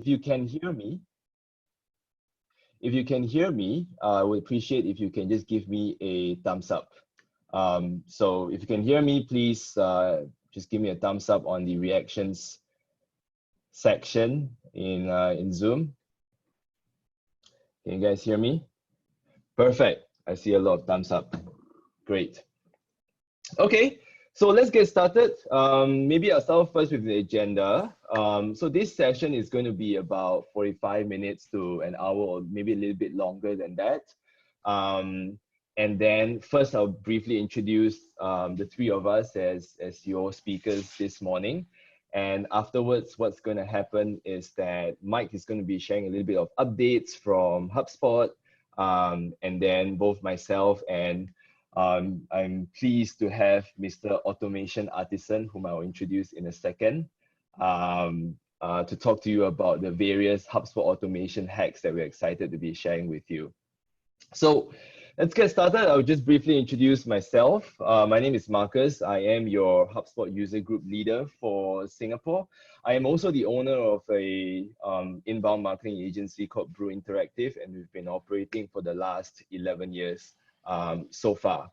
if you can hear me, I would appreciate if you can just give me a thumbs up. So if you can hear me, please just give me a thumbs up on the reactions section in Zoom. Can you guys hear me? Perfect. I see a lot of thumbs up. Great. Okay, so let's get started. Maybe I'll start first with the agenda. So this session is going to be about 45 minutes to an hour, or maybe a little bit longer than that. And then first I'll briefly introduce the three of us as your speakers this morning. And afterwards, what's going to happen is that Mike is going to be sharing a little bit of updates from HubSpot. And then both myself and I'm pleased to have Mr. Automation Artisan, whom I'll introduce in a second, to talk to you about the various HubSpot automation hacks that we're excited to be sharing with you. So let's get started. I'll just briefly introduce myself. My name is Marcus. I am your HubSpot user group leader for Singapore. I am also the owner of a inbound marketing agency called Brew Interactive, and we've been operating for the last 11 years so far.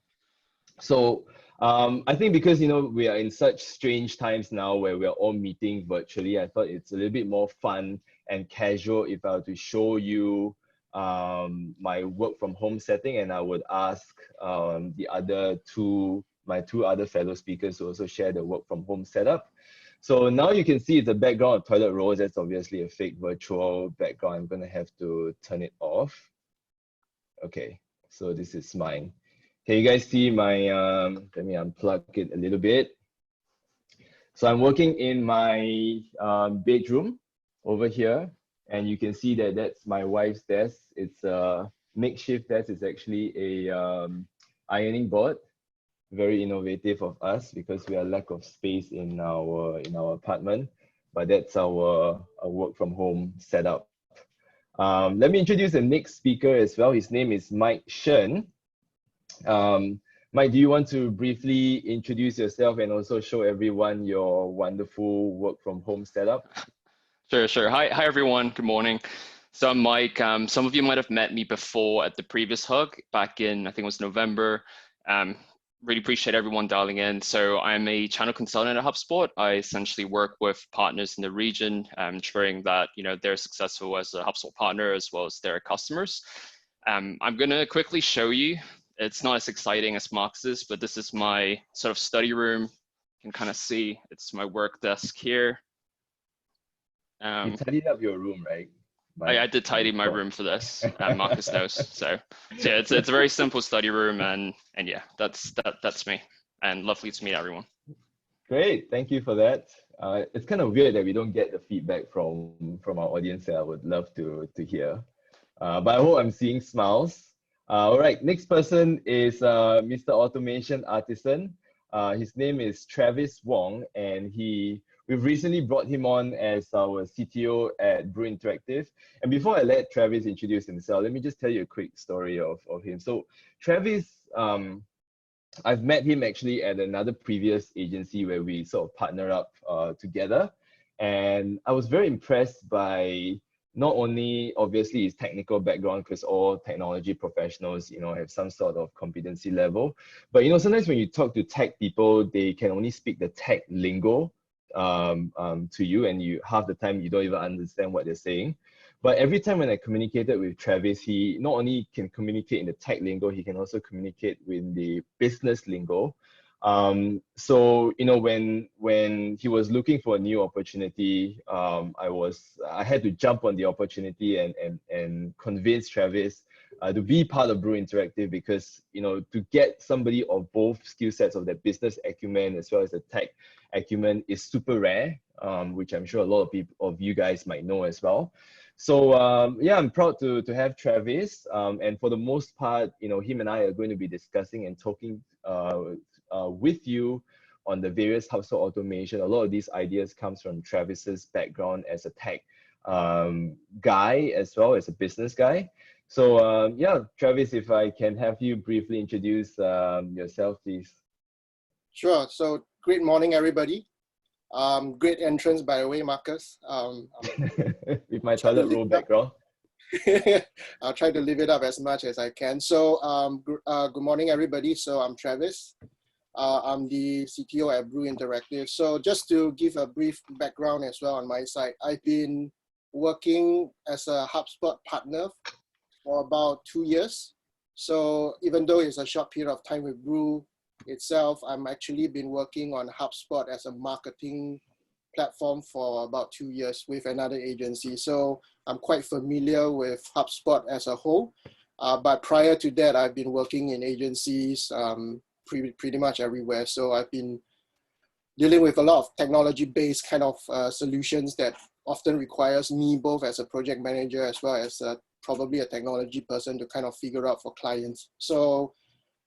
So I think because we are in such strange times now where we're all meeting virtually, I thought it's a little bit more fun and casual if I were to show you my work from home setting, and I would ask my two other fellow speakers to also share the work from home setup. So now you can see the background of toilet rolls. That's obviously a fake virtual background. I'm going to have to turn it off. Okay, so this is mine. Can you guys see my, let me unplug it a little bit. So I'm working in my bedroom over here. And you can see that that's my wife's desk. It's a makeshift desk. It's actually a ironing board. Very innovative of us because we are lack of space in our apartment. But that's our work from home setup. Let me introduce the next speaker as well. His name is Mike Shen. Mike, do you want to briefly introduce yourself and also show everyone your wonderful work from home setup? Sure. Hi everyone. Good morning. So I'm Mike. Some of you might have met me before at the previous hug back in, I think it was November. Really appreciate everyone dialing in. So I'm a channel consultant at HubSpot. I essentially work with partners in the region, ensuring that they're successful as a HubSpot partner as well as their customers. I'm going to quickly show you. It's not as exciting as Marx's, but this is my sort of study room. You can kind of see it's my work desk here. You tidied up your room, right? I did tidy my room for this, Marcus knows. So yeah, it's a very simple study room, and yeah, that's me. And lovely to meet everyone. Great, thank you for that. It's kind of weird that we don't get the feedback from our audience that I would love to hear. But I hope I'm seeing smiles. All right, next person is Mr. Automation Artisan. His name is Travis Wong, and we've recently brought him on as our CTO at Brew Interactive. And before I let Travis introduce himself, let me just tell you a quick story of him. So Travis, I've met him actually at another previous agency where we sort of partner up together. And I was very impressed by not only obviously his technical background, because all technology professionals, have some sort of competency level. But sometimes when you talk to tech people, they can only speak the tech lingo to you, and half the time you don't even understand what they're saying. But every time when I communicated with Travis, he not only can communicate in the tech lingo, he can also communicate with the business lingo. So when he was looking for a new opportunity, I had to jump on the opportunity and convince Travis to be part of Brew Interactive, because to get somebody of both skill sets, of their business acumen as well as the tech acumen, is super rare, which I'm sure a lot of you guys might know as well. So yeah, I'm proud to have Travis, and for the most part, him and I are going to be discussing and talking with you on the various HubSpot automation. A lot of these ideas comes from Travis's background as a tech guy as well as a business guy. So yeah, Travis, if I can have you briefly introduce yourself, please. Sure. So great morning, everybody. Great entrance, by the way, Marcus. With my toilet roll background. I'll try to live it up as much as I can. So good morning, everybody. So I'm Travis. I'm the CTO at Brew Interactive. So just to give a brief background as well on my side, I've been working as a HubSpot partner for about 2 years. So even though it's a short period of time with Brew itself, I'm actually been working on HubSpot as a marketing platform for about 2 years with another agency. So I'm quite familiar with HubSpot as a whole. But prior to that, I've been working in agencies pretty much everywhere. So I've been dealing with a lot of technology-based kind of solutions that often requires me both as a project manager as well as probably a technology person to kind of figure out for clients. So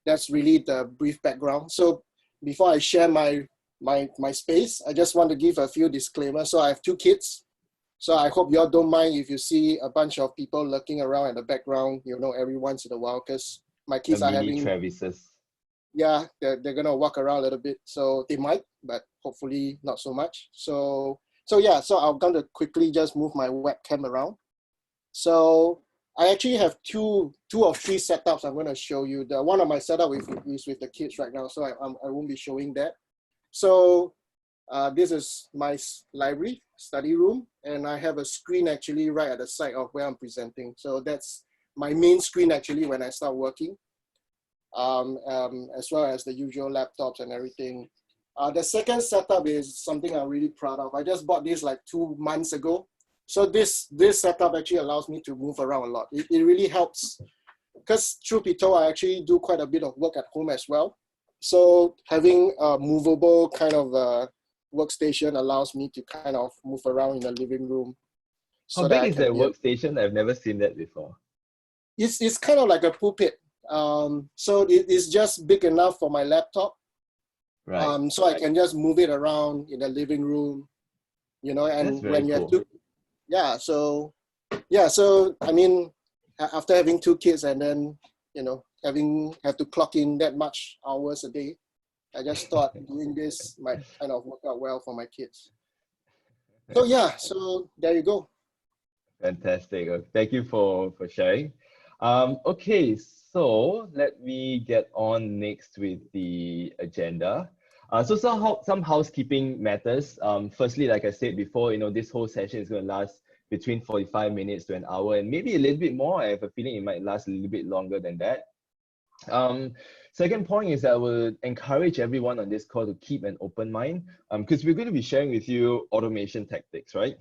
that's really the brief background. So before I share my space, I just want to give a few disclaimers. So I have 2 kids. So I hope you all don't mind if you see a bunch of people lurking around in the background, you know, every once in a while, because my kids are having... Travises. Yeah, they're going to walk around a little bit. So they might, but hopefully not so much. So yeah, so I'm going to quickly just move my webcam around. So I actually have two or three setups I'm going to show you. The one of my setup is with the kids right now, so I won't be showing that. So this is my library, study room, and I have a screen actually right at the side of where I'm presenting. So that's my main screen actually when I start working, as well as the usual laptops and everything. The second setup is something I'm really proud of. I just bought this like 2 months ago. So this setup actually allows me to move around a lot. It really helps because truth be told, I actually do quite a bit of work at home as well. So having a movable kind of workstation allows me to kind of move around in the living room. How big is that workstation? I've never seen that before. It's kind of like a pulpit. So it's just big enough for my laptop. Right. So I can just move it around in the living room, you know, and when you have to, so I mean, after having 2 kids and then, you know, have to clock in that much hours a day, I just thought doing this might kind of work out well for my kids. So yeah, so there you go. Fantastic. Thank you for sharing. Okay, so let me get on next with the agenda. So some housekeeping matters. Firstly, like I said before, you know, this whole session is going to last between 45 minutes to an hour and maybe a little bit more. I have a feeling it might last a little bit longer than that. Second point is I would encourage everyone on this call to keep an open mind because we're going to be sharing with you automation tactics, right?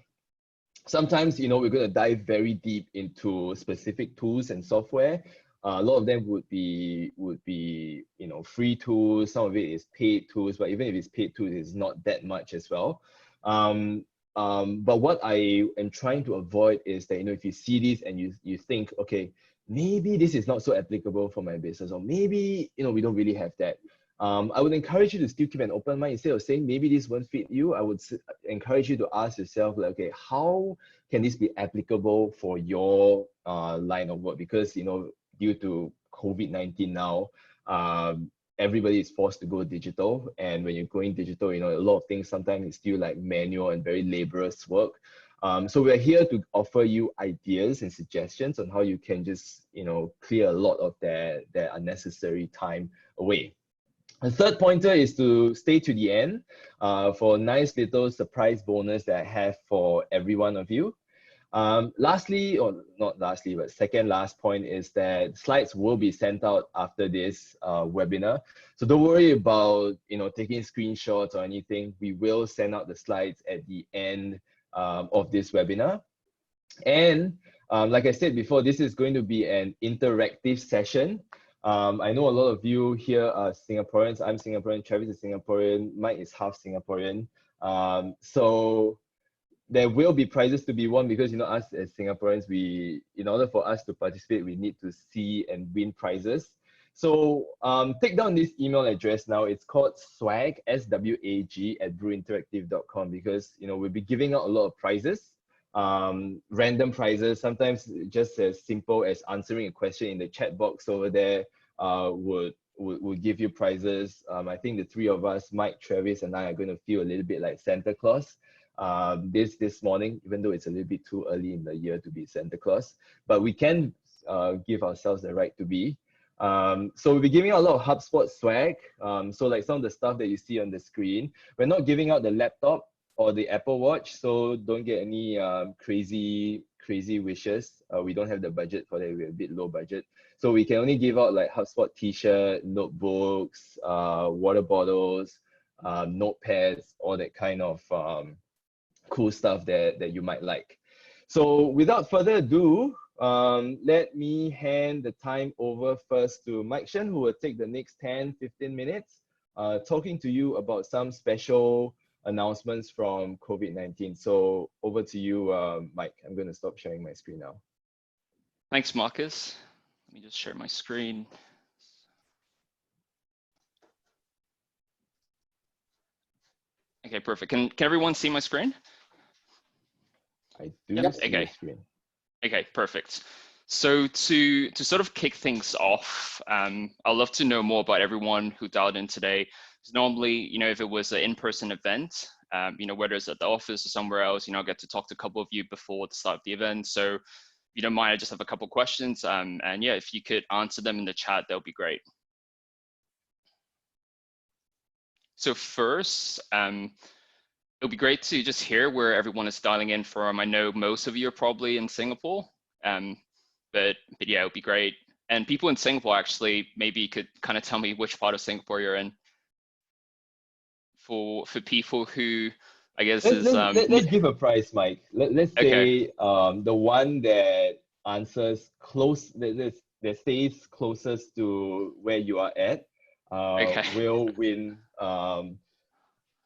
Sometimes, you know, we're going to dive very deep into specific tools and software. A lot of them would be, you know, free tools. Some of it is paid tools, but even if it's paid tools, it's not that much as well. But what I am trying to avoid is that, you know, if you see this and you think, okay, maybe this is not so applicable for my business, or maybe, you know, we don't really have that. I would encourage you to still keep an open mind. Instead of saying maybe this won't fit you, I would encourage you to ask yourself, like, okay, how can this be applicable for your line of work? Because, you know, due to COVID-19 now, everybody is forced to go digital. And when you're going digital, you know, a lot of things sometimes it's still like manual and very laborious work. So we're here to offer you ideas and suggestions on how you can just, you know, clear a lot of their unnecessary time away. The third pointer is to stay to the end for a nice little surprise bonus that I have for every one of you. Lastly, or not lastly, but second last point is that slides will be sent out after this webinar. So don't worry about, you know, taking screenshots or anything. We will send out the slides at the end of this webinar. And like I said before, this is going to be an interactive session. I know a lot of you here are Singaporeans. I'm Singaporean, Travis is Singaporean, Mike is half Singaporean. So there will be prizes to be won because, you know, us as Singaporeans, in order for us to participate, we need to see and win prizes. So take down this email address now. It's called swag, SWAG @brewinteractive.com, because, you know, we'll be giving out a lot of prizes. Random prizes, sometimes just as simple as answering a question in the chat box over there would we'll give you prizes. I think the three of us, Mike, Travis, and I, are going to feel a little bit like Santa Claus this morning, even though it's a little bit too early in the year to be Santa Claus, but we can give ourselves the right to be. So we'll be giving out a lot of HubSpot swag. So like some of the stuff that you see on the screen, we're not giving out the laptop or the Apple Watch, so don't get any crazy wishes. We don't have the budget for that. We're a bit low budget, so we can only give out like HubSpot t-shirt, notebooks, water bottles, notepads, all that kind of cool stuff that you might like. So without further ado, let me hand the time over first to Mike Shen, who will take the next 10-15 minutes talking to you about some special announcements from COVID-19. So over to you, Mike. I'm going to stop sharing my screen now. Thanks, Marcus. Let me just share my screen. Okay, perfect. Can everyone see my screen? I do see okay. the screen. Okay, perfect. So to sort of kick things off, I'd love to know more about everyone who dialed in today. So normally, you know, if it was an in-person event, you know, whether it's at the office or somewhere else, you know, I get to talk to a couple of you before the start of the event. So if you don't mind, I just have a couple of questions. And yeah, if you could answer them in the chat, that would be great. So first, it'll be great to just hear where everyone is dialing in from. I know most of you are probably in Singapore, but yeah, it would be great. And people in Singapore actually maybe could kind of tell me which part of Singapore you're in. For people who, I guess, let's give a prize, Mike. Let's say the one that answers close, that stays closest to where you are at, will win a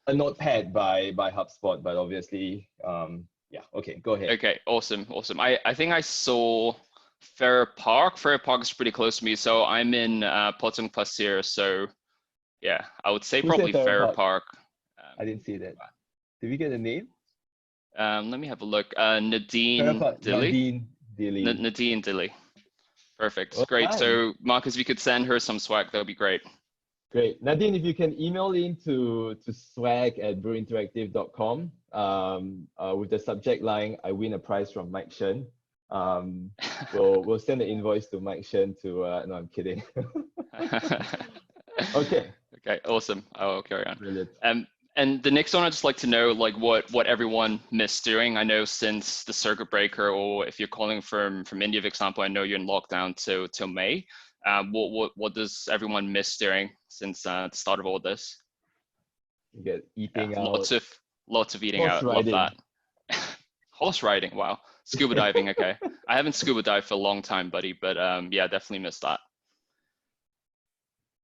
notepad by HubSpot. But obviously, yeah. Okay, go ahead. Okay, awesome. I think I saw Farrer Park. Farrer Park is pretty close to me, so I'm in Potong Pasir. So yeah, I would say probably Farrer Park. I didn't see that. Did we get a name? Let me have a look. Nadine Dilly. Nadine Dilly. Perfect. Well, great. Hi. So Marcus, if you could send her some swag, that would be great. Great. Nadine, if you can email in to swag@brewinteractive.com with the subject line, I win a prize from Mike Shen. We'll send the invoice to Mike Shen to, no, I'm kidding. Okay. Okay, awesome. I'll carry on. Brilliant. And the next one, I'd just like to know like what everyone missed doing. I know since the circuit breaker, or if you're calling from India, for example, I know you're in lockdown till May. What does everyone miss doing since the start of all this? You get eating out. Lots of eating out. Love that. Horse riding. Wow. Scuba diving. Okay. I haven't scuba dived for a long time, buddy, but yeah, definitely missed that.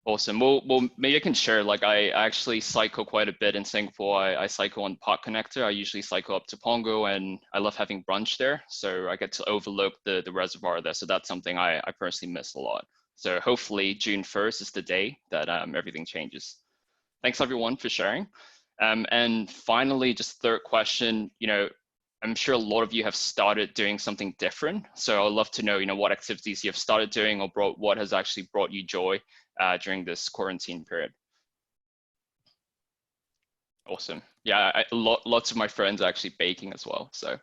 Awesome. Well, maybe I can share, like I actually cycle quite a bit in Singapore. I cycle on Park Connector. I usually cycle up to Pongo, and I love having brunch there. So I get to overlook the reservoir there. So that's something I personally miss a lot. So hopefully June 1st is the day that everything changes. Thanks everyone for sharing. And finally, just third question, you know, I'm sure a lot of you have started doing something different. So I'd love to know, you know, what activities you have started doing, or what has actually brought you joy during this quarantine period. Awesome. Yeah, lots of my friends are actually baking as well. So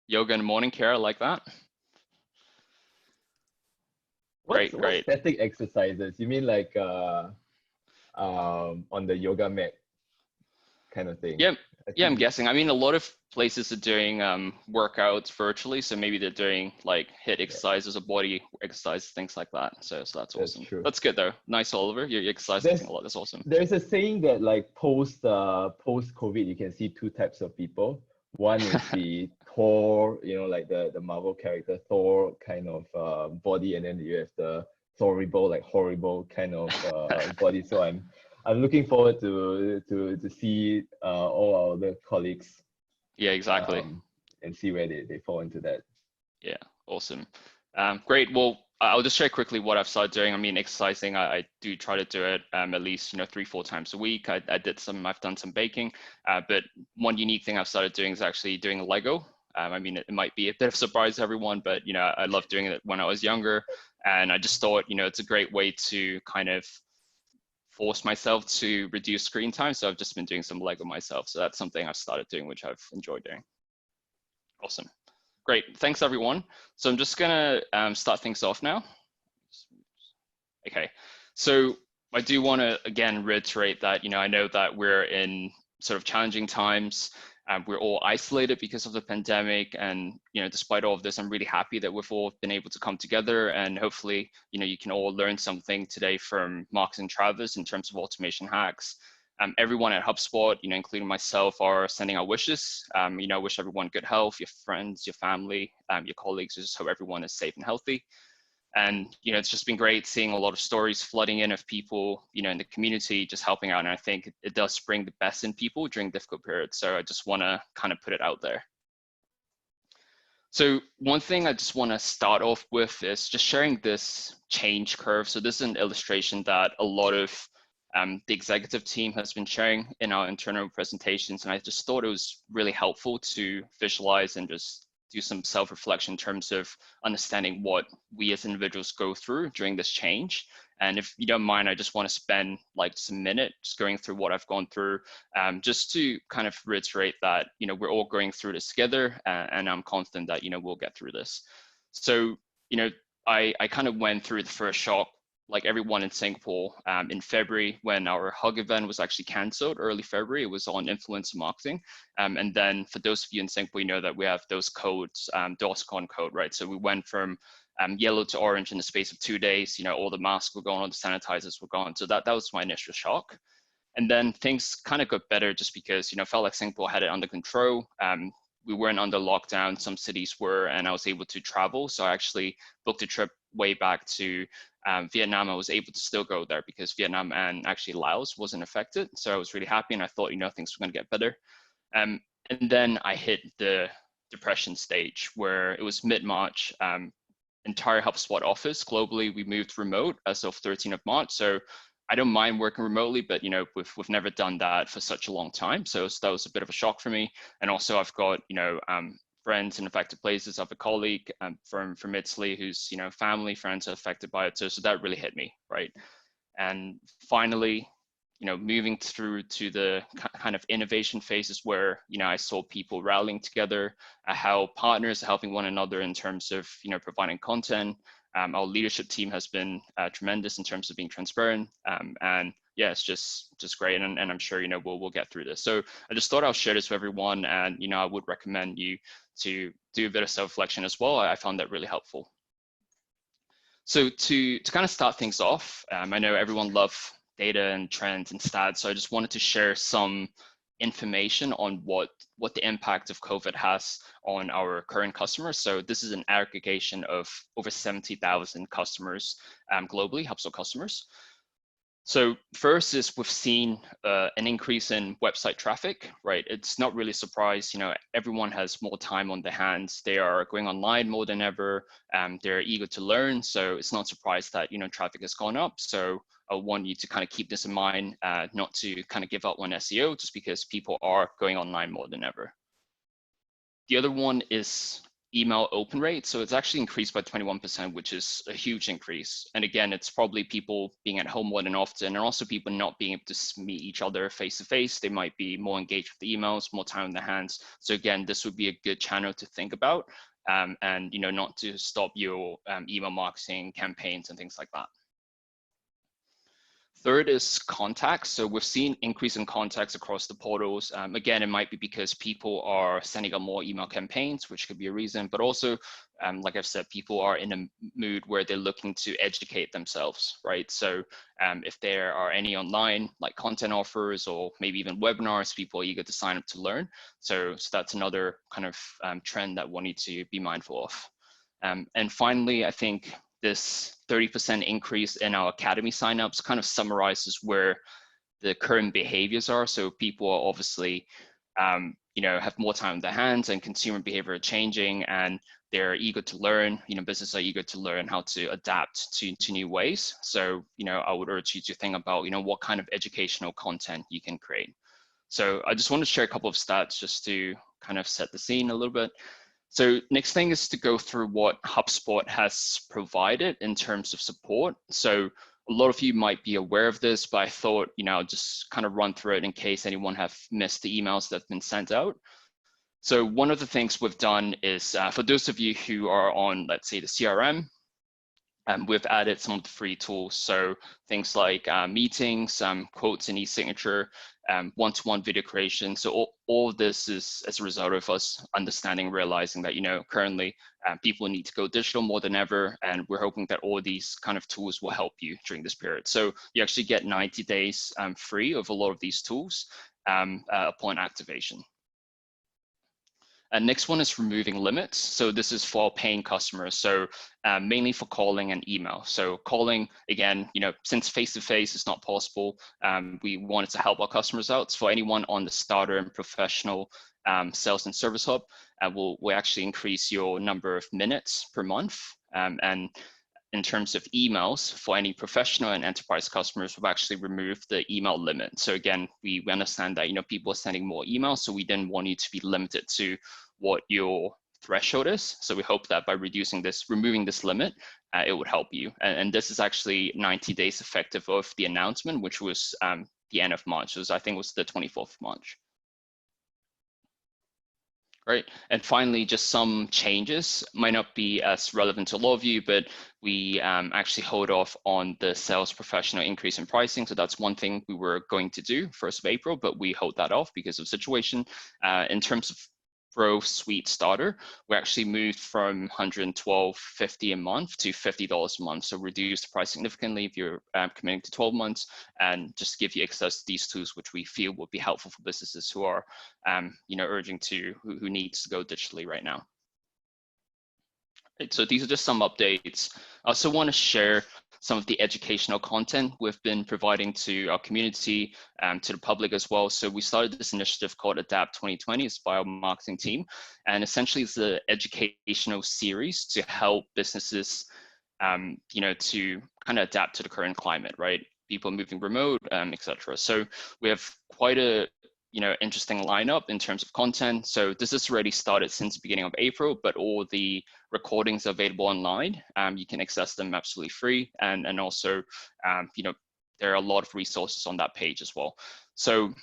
yoga in the morning, Kara, like that. Great. What static exercises? You mean like on the yoga mat kind of thing? Yeah, I'm guessing. I mean, a lot of places are doing workouts virtually, so maybe they're doing like HIIT exercises or body exercises, things like that. So that's awesome. That's good though. Nice, Oliver. You're exercising a lot. That's awesome. There's a saying that like post COVID, you can see two types of people. One is the Thor, you know, like the Marvel character Thor kind of body, and then you have the Thorrible, like horrible kind of body. So I'm looking forward to see all our other colleagues. Yeah, exactly. And see where they fall into that. Yeah, awesome. Great. Well, I'll just share quickly what I've started doing. I mean, exercising, I do try to do it at least, 3-4 times a week. I've done some baking, but one unique thing I've started doing is actually doing Lego. I mean, it might be a bit of a surprise to everyone, but I love doing it when I was younger. And I just thought, it's a great way to kind of force myself to reduce screen time. So I've just been doing some Lego myself. So that's something I've started doing, which I've enjoyed doing. Awesome. Great. Thanks, everyone. So I'm just going to start things off now. Okay. So I do want to, again, reiterate that, I know that we're in sort of challenging times. We're all isolated because of the pandemic. And, despite all of this, I'm really happy that we've all been able to come together. And hopefully, you can all learn something today from Marcus and Travis in terms of automation hacks. Everyone at HubSpot, including myself, are sending our wishes. I wish everyone good health, your friends, your family, your colleagues. I just hope everyone is safe and healthy. And, it's just been great seeing a lot of stories flooding in of people, in the community just helping out. And I think it does bring the best in people during difficult periods. So I just want to kind of put it out there. So one thing I just want to start off with is just sharing this change curve. So this is an illustration that a lot of the executive team has been sharing in our internal presentations. And I just thought it was really helpful to visualize and just do some self-reflection in terms of understanding what we as individuals go through during this change. And if you don't mind, I just want to spend like just a minute just going through what I've gone through, just to kind of reiterate that, we're all going through this together, and I'm confident that, we'll get through this. So, I kind of went through the first shock, like everyone in Singapore, in February when our Hug event was actually canceled early February. It was on influencer marketing. And then for those of you in Singapore, you know that we have those codes, DORSCON code, right? So we went from yellow to orange in the space of 2 days. All the masks were gone, all the sanitizers were gone. So that was my initial shock. And then things kind of got better just because, it felt like Singapore had it under control. We weren't under lockdown, some cities were, and I was able to travel. So I actually booked a trip way back to Vietnam. I was able to still go there because Vietnam and actually Laos wasn't affected. So I was really happy, and I thought, things were going to get better. And then I hit the depression stage where it was mid-March. Entire HubSpot office globally, we moved remote as of 13th of March. So I don't mind working remotely, but we've never done that for such a long time. So that was a bit of a shock for me. And also I've got, friends in affected places. I have a colleague from Italy whose, family, friends are affected by it. So that really hit me, right? And finally, moving through to the kind of innovation phases where, I saw people rallying together, how partners are helping one another in terms of, providing content. Our leadership team has been tremendous in terms of being transparent. And yeah, it's just great. And I'm sure, we'll get through this. So I just thought I'll share this with everyone. And, I would recommend you to do a bit of self-reflection as well. I found that really helpful. So to kind of start things off, I know everyone loves data and trends and stats. So I just wanted to share some information on what the impact of COVID has on our current customers. So this is an aggregation of over 70,000 customers globally, HubSpot customers. So first is we've seen an increase in website traffic, right? It's not really a surprise, everyone has more time on their hands. They are going online more than ever. They're eager to learn. So it's not a surprise that, traffic has gone up. So I want you to kind of keep this in mind, not to kind of give up on SEO just because people are going online more than ever. The other one is email open rate. So it's actually increased by 21%, which is a huge increase. And again, it's probably people being at home more than often, and also people not being able to meet each other face to face. They might be more engaged with the emails, more time on their hands. So again, this would be a good channel to think about, and not to stop your email marketing campaigns and things like that. Third is contacts. So we've seen increase in contacts across the portals. Again, it might be because people are sending out more email campaigns, which could be a reason, but also, like I've said, people are in a mood where they're looking to educate themselves, right? So if there are any online like content offers or maybe even webinars, people are eager to sign up to learn. So that's another kind of trend that one needs to be mindful of. And finally, I think this 30% increase in our academy signups kind of summarizes where the current behaviors are. So people are obviously, have more time on their hands, and consumer behavior are changing, and they're eager to learn. Businesses are eager to learn how to adapt to new ways. So, I would urge you to think about, what kind of educational content you can create. So I just want to share a couple of stats just to kind of set the scene a little bit. So next thing is to go through what HubSpot has provided in terms of support. So a lot of you might be aware of this, but I thought, I'll just kind of run through it in case anyone have missed the emails that have been sent out. So one of the things we've done is for those of you who are on, let's say, the CRM, we've added some of the free tools. So things like meetings, quotes and e-signature, one-to-one video creation. So all of this is as a result of us understanding, realizing that, currently people need to go digital more than ever. And we're hoping that all these kind of tools will help you during this period. So you actually get 90 days free of a lot of these tools upon activation. And next one is removing limits. So this is for paying customers. So mainly for calling and email. So calling, again, since face-to-face is not possible, we wanted to help our customers out. So for anyone on the starter and professional sales and service hub, we'll actually increase your number of minutes per month. And in terms of emails, for any professional and enterprise customers, we've actually removed the email limit. So again, we understand that people are sending more emails, so we didn't want you to be limited to what your threshold is. So we hope that by removing this limit, it would help you. And this is actually 90 days effective of the announcement, which was the end of March. I think it was the 24th of March. Right. And finally, just some changes, might not be as relevant to a lot of you, but we actually hold off on the sales professional increase in pricing. So that's one thing we were going to do 1st of April, but we hold that off because of situation. In terms of Pro Suite Starter, we actually moved from $112.50 a month to $50 a month. So reduce the price significantly if you're committing to 12 months, and just give you access to these tools, which we feel would be helpful for businesses who are, who needs to go digitally right now. Right, so these are just some updates. I also want to share some of the educational content we've been providing to our community, to the public as well. So we started this initiative called Adapt 2020. It's by our marketing team. And essentially it's an educational series to help businesses, to kind of adapt to the current climate, right? People moving remote, etc. So we have quite a interesting lineup in terms of content. So this has already started since the beginning of April, but all the recordings are available online. You can access them absolutely free. And also, there are a lot of resources on that page as well. So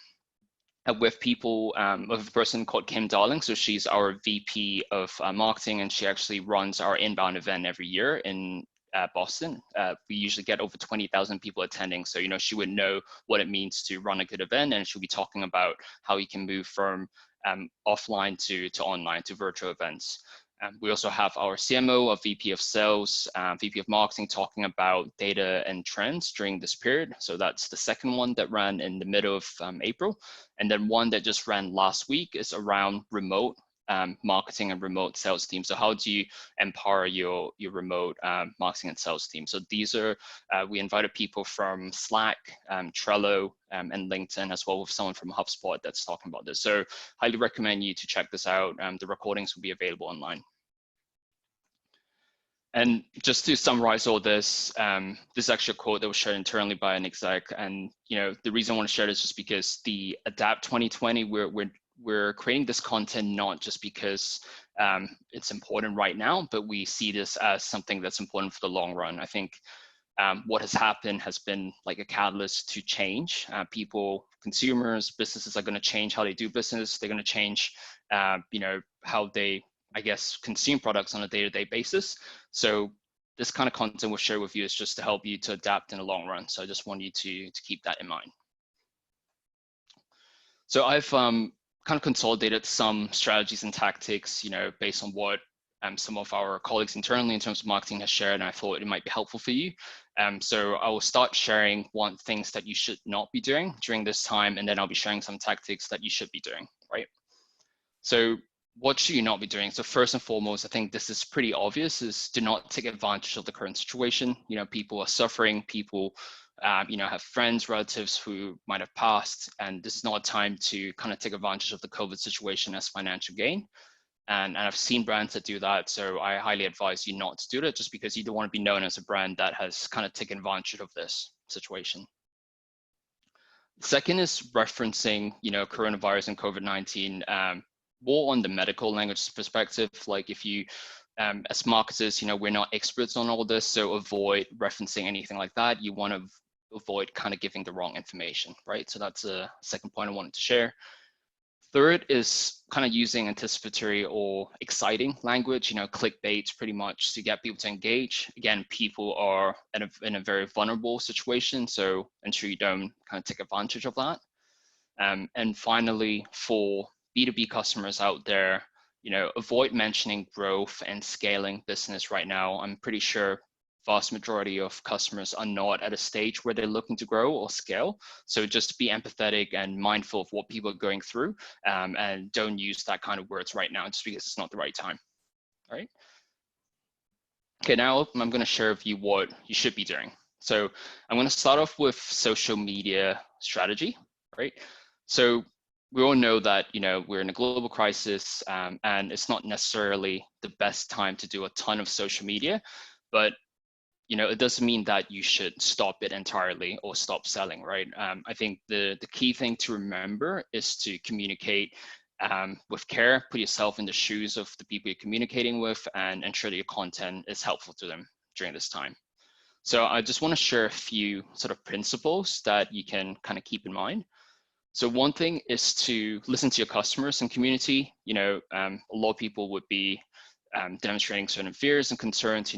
with people, with a person called Kim Darling. So she's our VP of marketing, and she actually runs our inbound event every year in Boston. We usually get over 20,000 people attending. So, she would know what it means to run a good event, and she'll be talking about how you can move from offline to online, to virtual events. We also have our CMO, a VP of sales, VP of marketing, talking about data and trends during this period. So that's the second one that ran in the middle of April. And then one that just ran last week is around remote marketing and remote sales team. So how do you empower your remote marketing and sales team? So these are, we invited people from Slack, Trello, and LinkedIn, as well with someone from HubSpot that's talking about this. So highly recommend you to check this out. The recordings will be available online. And just to summarize all this, this is actually a quote that was shared internally by an exec. And the reason I want to share this is because the Adapt 2020, we're creating this content not just because it's important right now, but we see this as something that's important for the long run. I think what has happened has been like a catalyst to change. People, consumers, businesses are going to change how they do business. They're going to change, how they, I guess, consume products on a day-to-day basis. So this kind of content we'll share with you is just to help you to adapt in the long run. So I just want you to keep that in mind. So I've kind of consolidated some strategies and tactics, based on what some of our colleagues internally in terms of marketing has shared, and I thought it might be helpful for you. So I will start sharing things that you should not be doing during this time, and then I'll be sharing some tactics that you should be doing, right? So what should you not be doing? So first and foremost, I think this is pretty obvious, is do not take advantage of the current situation. People are suffering, people have friends, relatives who might have passed, and this is not a time to kind of take advantage of the COVID situation as financial gain. And I've seen brands that do that, so I highly advise you not to do that, just because you don't want to be known as a brand that has kind of taken advantage of this situation. Second is referencing, coronavirus and COVID-19 more on the medical language perspective. Like if you, as marketers, we're not experts on all this, so avoid referencing anything like that. You want to avoid kind of giving the wrong information, right? So that's a second point I wanted to share. Third is kind of using anticipatory or exciting language, clickbait pretty much to get people to engage. Again, people are in a very vulnerable situation, so ensure you don't kind of take advantage of that. And finally, for B2B customers out there, avoid mentioning growth and scaling business right now. I'm pretty sure vast majority of customers are not at a stage where they're looking to grow or scale. So just be empathetic and mindful of what people are going through, and don't use that kind of words right now just because it's not the right time. All right. Okay, now I'm going to share with you what you should be doing. So I'm going to start off with social media strategy, right? So we all know that, we're in a global crisis, and it's not necessarily the best time to do a ton of social media, but it doesn't mean that you should stop it entirely or stop selling, right? I think the key thing to remember is to communicate with care, put yourself in the shoes of the people you're communicating with, and ensure that your content is helpful to them during this time. So I just want to share a few sort of principles that you can kind of keep in mind. So one thing is to listen to your customers and community. A lot of people would be demonstrating certain fears and concerns,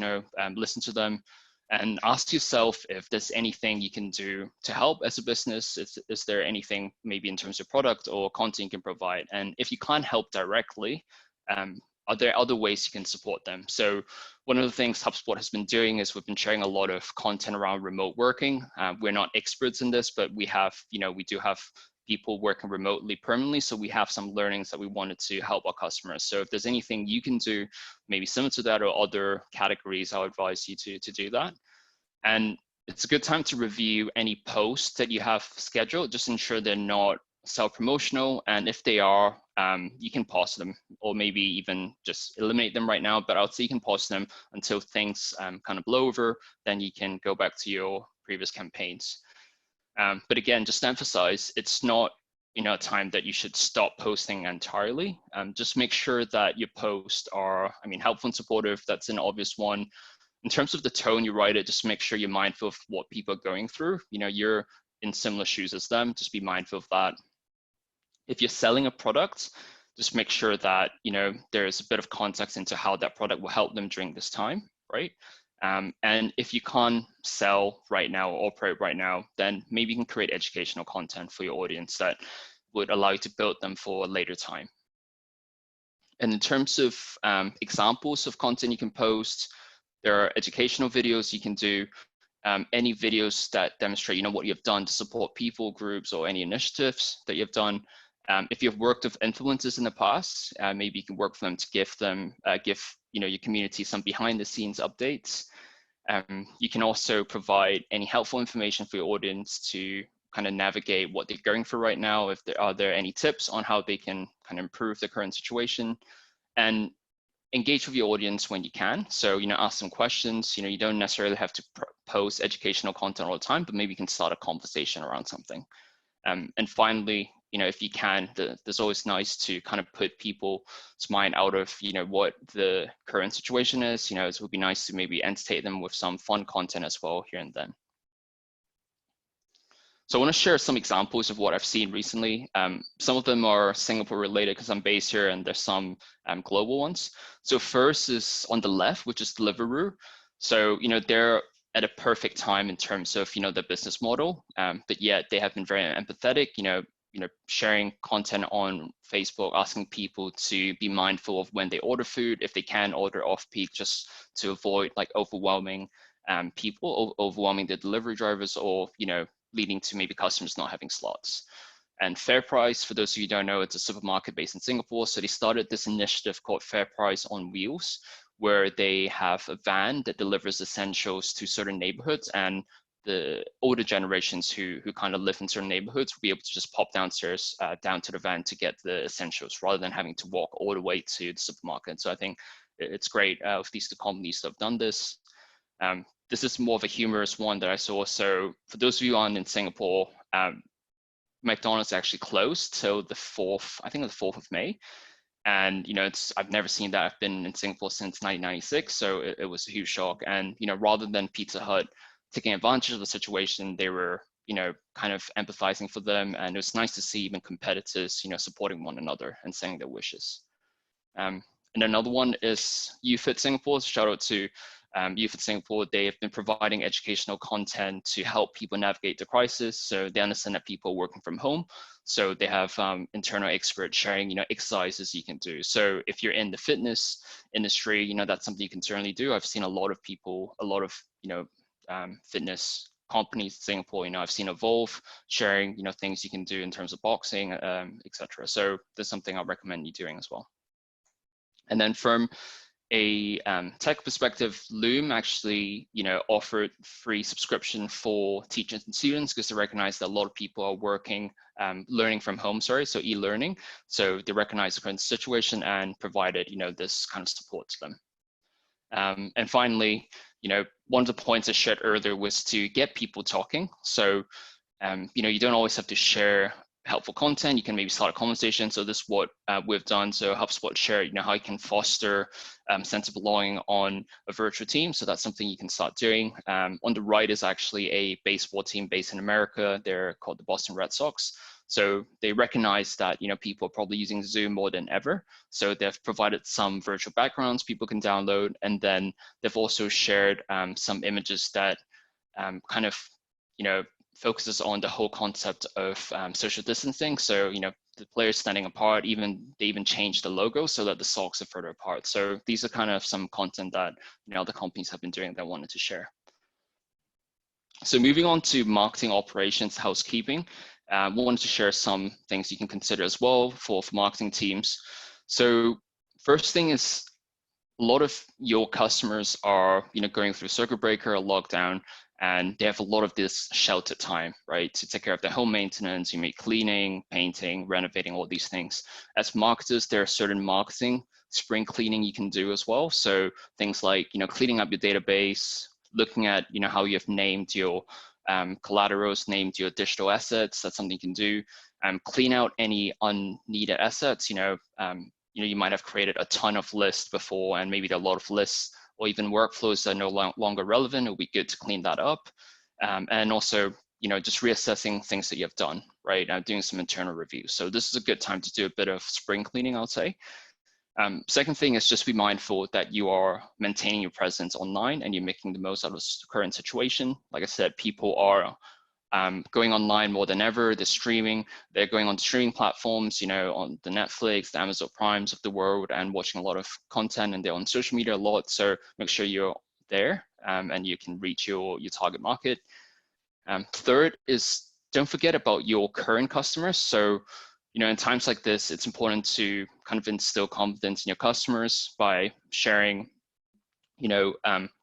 listen to them and ask yourself if there's anything you can do to help as a business. Is there anything maybe in terms of product or content you can provide? And if you can't help directly, are there other ways you can support them? So one of the things HubSpot has been doing is we've been sharing a lot of content around remote working. We're not experts in this, but we have, we do have people working remotely permanently. So we have some learnings that we wanted to help our customers. So if there's anything you can do, maybe similar to that or other categories, I'll advise you to do that. And it's a good time to review any posts that you have scheduled. Just ensure they're not self-promotional. And if they are, you can pause them or maybe even just eliminate them right now. But I would say you can pause them until things kind of blow over. Then you can go back to your previous campaigns. But again, just to emphasize, it's not a time that you should stop posting entirely. Just make sure that your posts are, helpful and supportive. That's an obvious one. In terms of the tone you write it, just make sure you're mindful of what people are going through. You're in similar shoes as them. Just be mindful of that. If you're selling a product, just make sure that there's a bit of context into how that product will help them during this time, right? And if you can't sell right now or operate right now, then maybe you can create educational content for your audience that would allow you to build them for a later time. And in terms of examples of content you can post, there are educational videos you can do, any videos that demonstrate what you've done to support people, groups, or any initiatives that you've done. If you've worked with influencers in the past, maybe you can work for them to give your community some behind the scenes updates. You can also provide any helpful information for your audience to kind of navigate what they're going through right now. If there are any tips on how they can kind of improve the current situation, and engage with your audience when you can. So, ask them questions. You don't necessarily have to post educational content all the time, but maybe you can start a conversation around something. And finally, if you can, there's always nice to kind of put people's mind out of, what the current situation is. It would be nice to maybe entertain them with some fun content as well here and then. So I want to share some examples of what I've seen recently. Some of them are Singapore related because I'm based here, and there's some global ones. So first is on the left, which is Deliveroo. So, they're at a perfect time in terms of, the business model, but yet they have been very empathetic, sharing content on Facebook, asking people to be mindful of when they order food, if they can order off peak, just to avoid like overwhelming people, overwhelming the delivery drivers, or, leading to maybe customers not having slots. And Fair Price, for those of you who don't know, it's a supermarket based in Singapore. So they started this initiative called Fair Price on Wheels, where they have a van that delivers essentials to certain neighborhoods, and the older generations who kind of live in certain neighborhoods will be able to just pop downstairs down to the van to get the essentials rather than having to walk all the way to the supermarket. So I think it's great of these two companies that have done this. This is more of a humorous one that I saw. So for those of you on in Singapore, McDonald's actually closed. So the 4th, I think the 4th of May. And I've never seen that. I've been in Singapore since 1996, so it was a huge shock. And rather than Pizza Hut taking advantage of the situation, they were kind of empathizing for them, and it was nice to see even competitors supporting one another and saying their wishes. And another one is Youth at Singapore. Shout out to Youth at Singapore. They have been providing educational content to help people navigate the crisis. So they understand that people are working from home. So they have internal experts sharing, exercises you can do. So if you're in the fitness industry, that's something you can certainly do. I've seen a lot of people, a lot of, fitness companies in Singapore, I've seen Evolve sharing, things you can do in terms of boxing, etc. So that's something I recommend you doing as well. And then from a tech perspective, Loom actually, offered free subscription for teachers and students because they recognize that a lot of people are working, learning from home, so e-learning. So they recognize the current situation and provided, this kind of support to them. And finally, one of the points I shared earlier was to get people talking. So, you don't always have to share helpful content. You can maybe start a conversation. So this is what we've done. So HubSpot shared, how you can foster sense of belonging on a virtual team. So that's something you can start doing. On the right is actually a baseball team based in America. They're called the Boston Red Sox. So they recognize that people are probably using Zoom more than ever. So they've provided some virtual backgrounds people can download, and then they've also shared some images that kind of focuses on the whole concept of social distancing. So the players standing apart. They even changed the logo so that the socks are further apart. So these are kind of some content that other companies have been doing that I wanted to share. So moving on to marketing operations, housekeeping. We wanted to share some things you can consider as well for marketing teams. So first thing is, a lot of your customers are going through circuit breaker or lockdown, and they have a lot of this sheltered time, right, to take care of their home maintenance, cleaning, painting, renovating, all these things. As marketers, there are certain marketing spring cleaning you can do as well. So things like cleaning up your database, looking at how you have named your collaterals, named your digital assets. That's something you can do. Clean out any unneeded assets. You might have created a ton of lists before, and maybe there are a lot of lists or even workflows that are no longer relevant. It would be good to clean that up. And also, just reassessing things that you have done, right? Doing some internal reviews. So this is a good time to do a bit of spring cleaning, I would say. Second thing is just be mindful that you are maintaining your presence online and you're making the most out of the current situation. Like I said, people are going online more than ever. They're streaming. They're going on streaming platforms, on the Netflix, the Amazon Primes of the world, and watching a lot of content. And they're on social media a lot. So make sure you're there and you can reach your target market. Third is, don't forget about your current customers. So, in times like this, it's important to kind of instill confidence in your customers by sharing,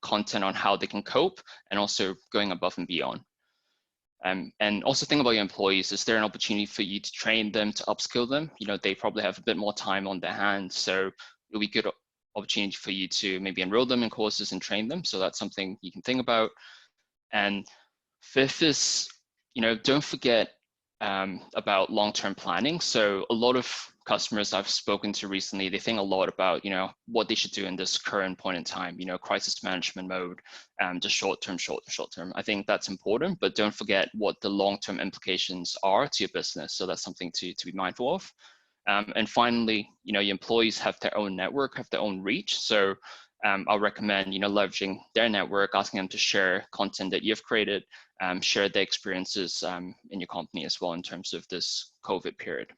content on how they can cope, and also going above and beyond. And also think about your employees. Is there an opportunity for you to train them, to upskill them? They probably have a bit more time on their hands, so it'll be a good opportunity for you to maybe enroll them in courses and train them. So that's something you can think about. And fifth is, don't forget about long-term planning. So a lot of customers I've spoken to recently, they think a lot about, what they should do in this current point in time, crisis management mode, just short-term. I think that's important, but don't forget what the long-term implications are to your business. So that's something to be mindful of. And finally, your employees have their own network, have their own reach. So I'll recommend, leveraging their network, asking them to share content that you've created, share their experiences in your company as well in terms of this COVID period.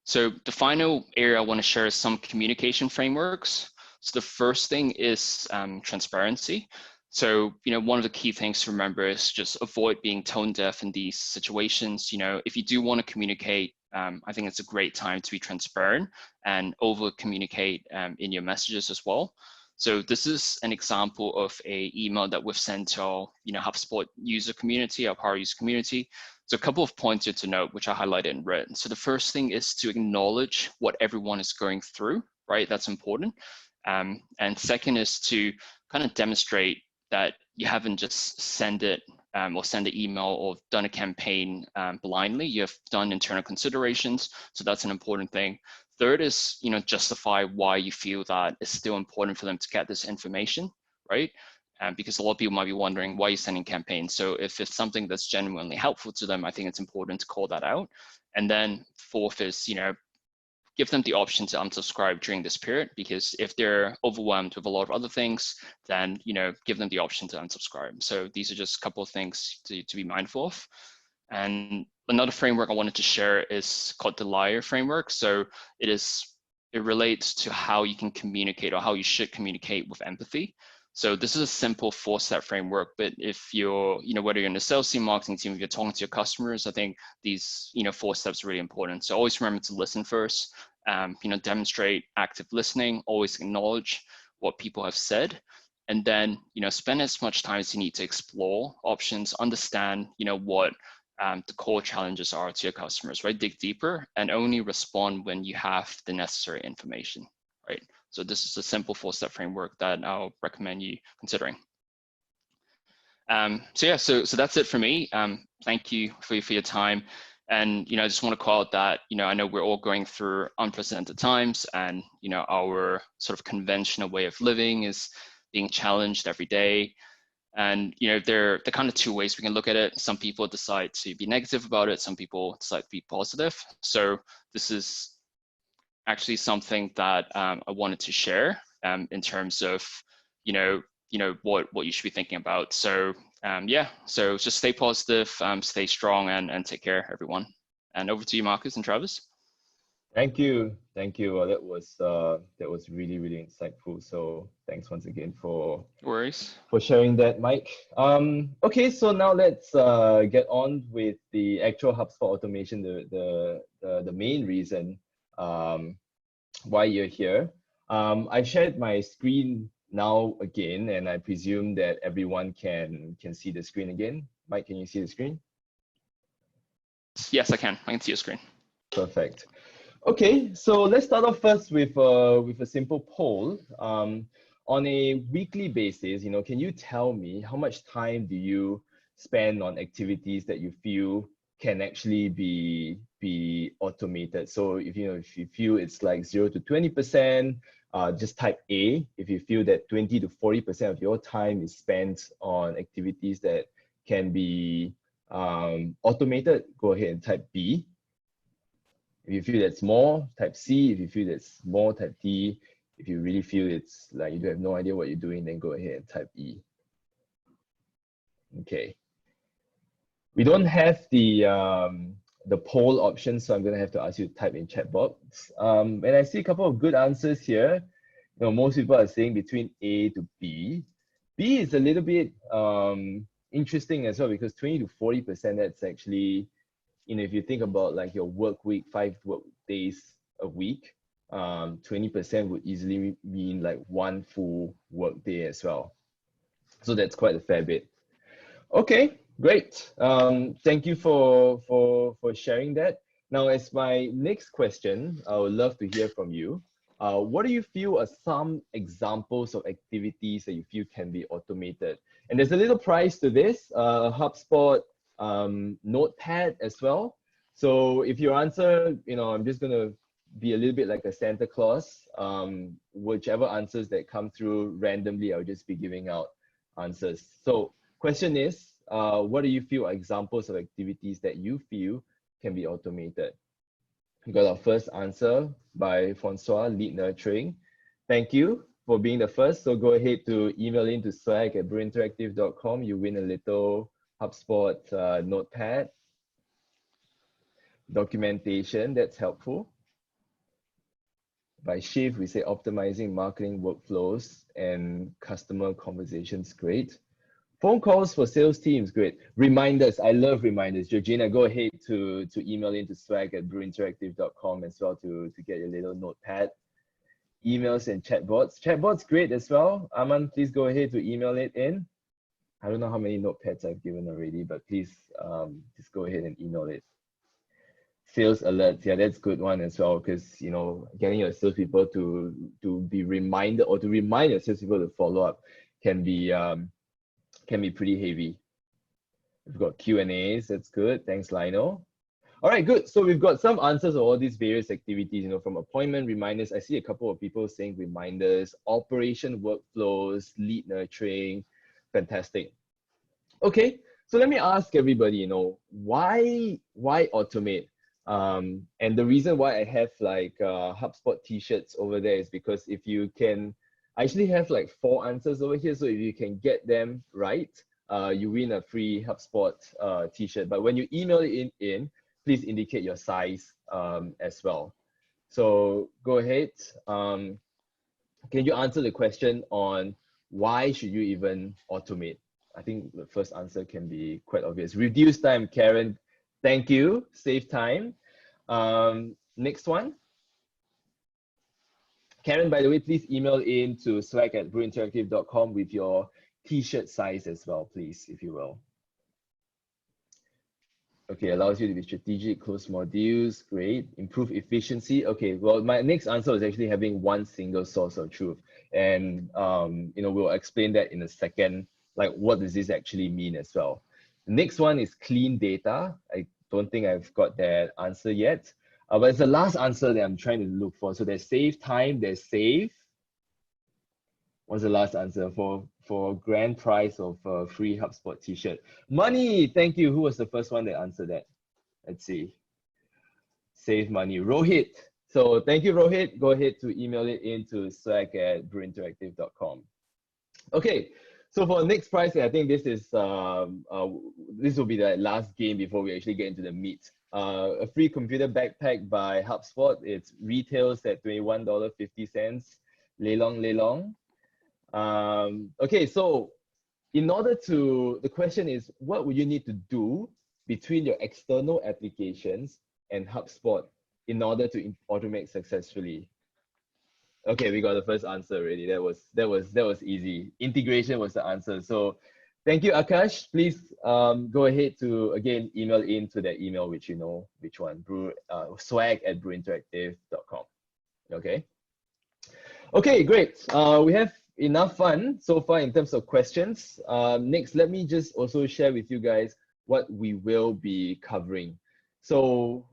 So the final area I want to share is some communication frameworks. So the first thing is transparency. So, one of the key things to remember is just avoid being tone deaf in these situations. If you do want to communicate, I think it's a great time to be transparent and over communicate in your messages as well. So this is an example of an email that we've sent to our, HubSpot user community, our power user community. So a couple of points here to note, which I highlighted in red. So the first thing is to acknowledge what everyone is going through, right? That's important. And second is to kind of demonstrate that you haven't just send it or send an email or done a campaign blindly. You've done internal considerations, so that's an important thing. Third is, justify why you feel that it's still important for them to get this information, right? Because a lot of people might be wondering why you're sending campaigns. So if it's something that's genuinely helpful to them, I think it's important to call that out. And then fourth is, give them the option to unsubscribe during this period, because if they're overwhelmed with a lot of other things, then give them the option to unsubscribe. So these are just a couple of things to be mindful of. And another framework I wanted to share is called the LIAR framework. So it relates to how you can communicate, or how you should communicate with empathy. So this is a simple 4-step framework, but if you're, whether you're in the sales team, marketing team, if you're talking to your customers, I think these, 4 steps are really important. So always remember to listen first, demonstrate active listening, always acknowledge what people have said, and then, spend as much time as you need to explore options, understand, what the core challenges are to your customers, right? Dig deeper and only respond when you have the necessary information, right? So this is a simple 4-step framework that I'll recommend you considering. So that's it for me. Thank you for your time. And, I just want to call out that, I know we're all going through unprecedented times, and, our sort of conventional way of living is being challenged every day. And, there are kind of 2 ways we can look at it. Some people decide to be negative about it. Some people decide to be positive. So this is actually something that I wanted to share in terms of, what you should be thinking about. So so just stay positive, stay strong, and take care, everyone. And over to you, Marcus and Travis. Thank you. Well, that was really, really insightful. So thanks once again for sharing that, Mike. Okay, so now let's get on with the actual HubSpot automation, the main reason why you're here. I shared my screen now again, and I presume that everyone can see the screen again. Mike, can you see the screen? Yes, I can. I can see your screen. Perfect. Okay, so let's start off first with a simple poll. On a weekly basis, can you tell me how much time do you spend on activities that you feel can actually be automated? So if you feel it's like 0 to 20%, just type A. If you feel that 20 to 40% of your time is spent on activities that can be automated, go ahead and type B. If you feel that's more, type C. If you feel that's more, type D. If you really feel it's like you have no idea what you're doing, then go ahead and type E. Okay. We don't have the poll option, so I'm going to have to ask you to type in chat box. And I see a couple of good answers here. Most people are saying between A to B. B is a little bit interesting as well, because 20 to 40%, that's actually, if you think about like your work week, 5 work days a week, 20% would easily mean like 1 full work day as well. So that's quite a fair bit. Okay, great. Thank you for sharing that. Now, as my next question, I would love to hear from you. What do you feel are some examples of activities that you feel can be automated? And there's a little prize to this, HubSpot notepad as well. So if you answer, I'm just going to be a little bit like a Santa Claus. Whichever answers that come through randomly, I'll just be giving out answers. So question is, what do you feel are examples of activities that you feel can be automated? We got our first answer by Francois, Lead Nurturing. Thank you for being the first. So go ahead to email in to swag@brewinteractive.com. You win a little HubSpot notepad. Documentation, that's helpful. By Shiv, we say optimizing marketing workflows and customer conversations, great. Phone calls for sales teams, great. Reminders, I love reminders. Georgina, go ahead to email into swag@brewinteractive.com as well to get your little notepad. Emails and chatbots. Chatbots, great as well. Aman, please go ahead to email it in. I don't know how many notepads I've given already, but please just go ahead and email it. Sales alerts, yeah, that's a good one as well, because getting your salespeople to be reminded, or to remind your salespeople to follow up, can be can be pretty heavy. We've got Q&As, that's good. Thanks, Lionel. All right, good. So we've got some answers of all these various activities, from appointment reminders. I see a couple of people saying reminders, operation workflows, lead nurturing. Fantastic. Okay, so let me ask everybody, why automate? And the reason why I have like HubSpot t-shirts over there is because if you can, I actually have like 4 answers over here. So if you can get them right, you win a free HubSpot t-shirt. But when you email it in, please indicate your size as well. So go ahead. Can you answer the question on why should you even automate? I think the first answer can be quite obvious. Reduce time, Karen. Thank you. Save time. Next one. Karen, by the way, please email in to swag@brewinteractive.com with your t-shirt size as well, please, if you will. Okay, allows you to be strategic, close more deals, great. Improve efficiency. Okay, well, my next answer is actually having one single source of truth. And, we'll explain that in a second, like what does this actually mean as well. The next one is clean data. I don't think I've got that answer yet, but it's the last answer that I'm trying to look for. So there's save time, there's save. What's the last answer for grand prize of a free HubSpot t-shirt? Money, thank you. Who was the first one that answered that? Let's see. Save money, Rohit. So thank you, Rohit. Go ahead to email it into swag@brewinteractive.com. Okay, so for the next prize, I think this is this will be the last game before we actually get into the meat. A free computer backpack by HubSpot. It's retails at $21.50. Lelong. Okay, so the question is, what would you need to do between your external applications and HubSpot in order to automate successfully? Okay, we got the first answer already. That was easy. Integration was the answer. So thank you, Akash. Please go ahead to, again, email into that email, which you know which one, swag@brewinteractive.com. Okay, great. We have enough fun so far in terms of questions. Next, let me just also share with you guys what we will be covering. So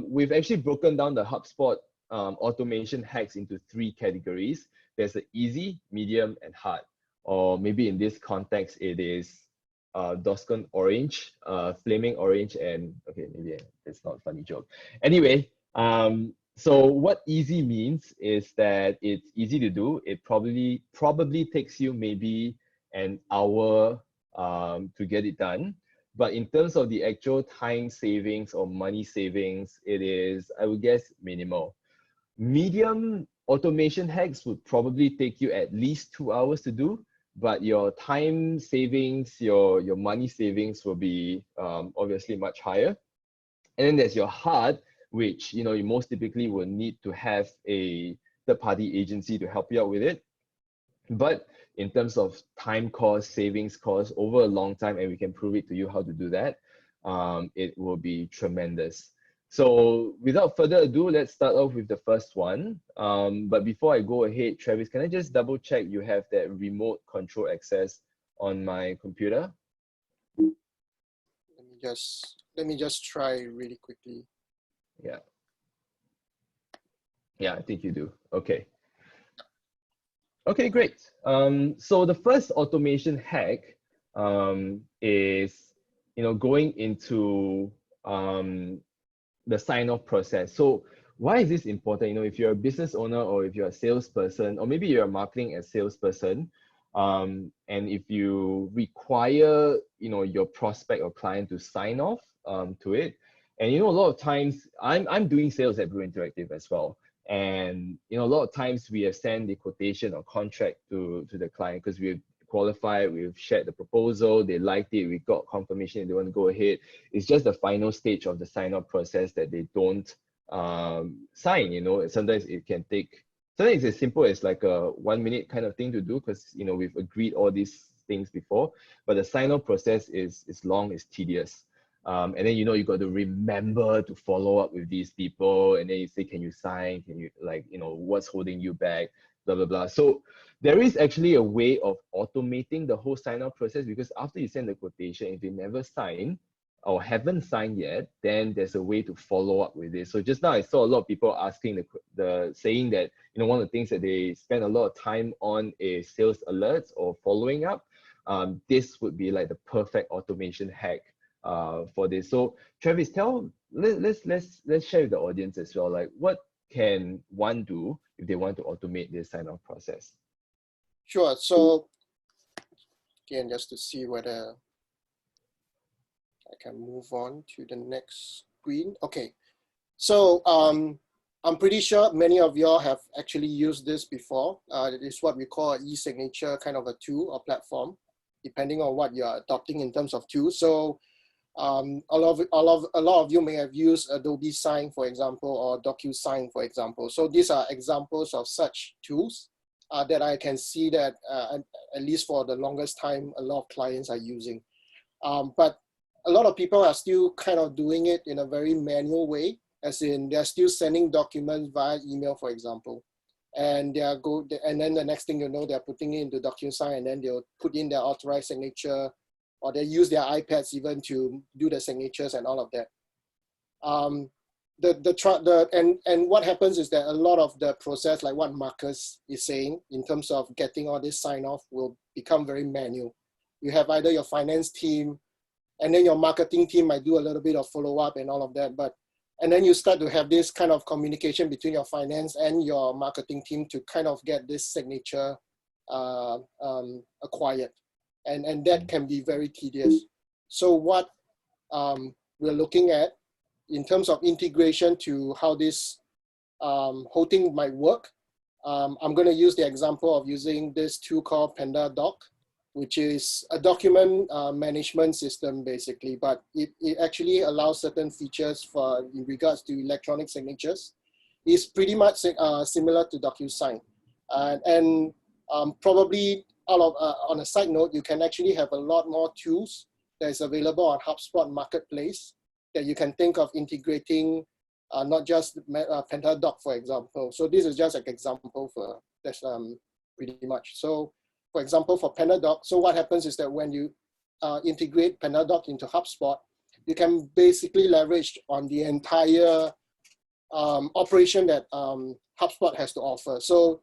we've actually broken down the HubSpot automation hacks into 3 categories. There's the easy, medium, and hard. Or maybe in this context, it is Doscon orange, flaming orange, and okay, maybe it's not a funny joke. Anyway, so what easy means is that it's easy to do. It probably takes you maybe an hour to get it done. But in terms of the actual time savings or money savings, it is, I would guess, minimal. Medium automation hacks would probably take you at least 2 hours to do, but your time savings, your money savings will be obviously much higher. And then there's your hard, which you most typically will need to have a third-party agency to help you out with it. But in terms of time cost, savings cost over a long time, and we can prove it to you how to do that, it will be tremendous. So without further ado, let's start off with the first one. But before I go ahead, Travis, can I just double check you have that remote control access on my computer? Let me just try really quickly. Yeah, I think you do. Okay. Okay, great. So the first automation hack is going into the sign-off process. So why is this important? If you're a business owner or if you're a salesperson, or maybe you're a marketing and salesperson, and if you require your prospect or client to sign off to it, and a lot of times I'm doing sales at Brew Interactive as well. And a lot of times we have sent the quotation or contract to the client because we've qualified, we've shared the proposal, they liked it, we got confirmation they want to go ahead. It's just the final stage of the sign-up process that they don't sign. Sometimes it can take, sometimes it's as simple as like a 1 minute kind of thing to do because we've agreed all these things before, but the sign-up process is long, it's tedious. And then you got to remember to follow up with these people, and then you say, can you sign, can you what's holding you back, blah, blah, blah. So there is actually a way of automating the whole sign-off process, because after you send the quotation, if they never sign or haven't signed yet, then there's a way to follow up with it. So just now I saw a lot of people asking saying that, you know, one of the things that they spend a lot of time on is sales alerts or following up. This would be like the perfect automation hack for this. So Travis, let's share with the audience as well, like what can one do if they want to automate this sign-off process? Sure. So again, just to see whether I can move on to the next screen. Okay. So I'm pretty sure many of y'all have actually used this before. It is what we call an e-signature kind of a tool or platform, depending on what you're adopting in terms of tools. So a lot of you may have used Adobe Sign, for example, or DocuSign, for example. So these are examples of such tools that I can see that at least for the longest time, a lot of clients are using. But a lot of people are still kind of doing it in a very manual way, as in they're still sending documents via email, for example. And and then the next thing you know, they're putting it into DocuSign, and then they'll put in their authorized signature, or they use their iPads even to do the signatures and all of that. And what happens is that a lot of the process, like what Marcus is saying, in terms of getting all this sign off, will become very manual. You have either your finance team, and then your marketing team might do a little bit of follow up and all of that. And then you start to have this kind of communication between your finance and your marketing team to kind of get this signature acquired. And that can be very tedious. So what we're looking at in terms of integration to how this whole thing might work, I'm going to use the example of using this tool called PandaDoc, which is a document management system basically, but it actually allows certain features in regards to electronic signatures. It's pretty much similar to DocuSign. And probably on a side note, you can actually have a lot more tools that is available on HubSpot Marketplace that you can think of integrating, not just PandaDoc, for example. So this is just an example for that's pretty much. So for example, for PandaDoc, so what happens is that when you integrate PandaDoc into HubSpot, you can basically leverage on the entire operation that HubSpot has to offer. So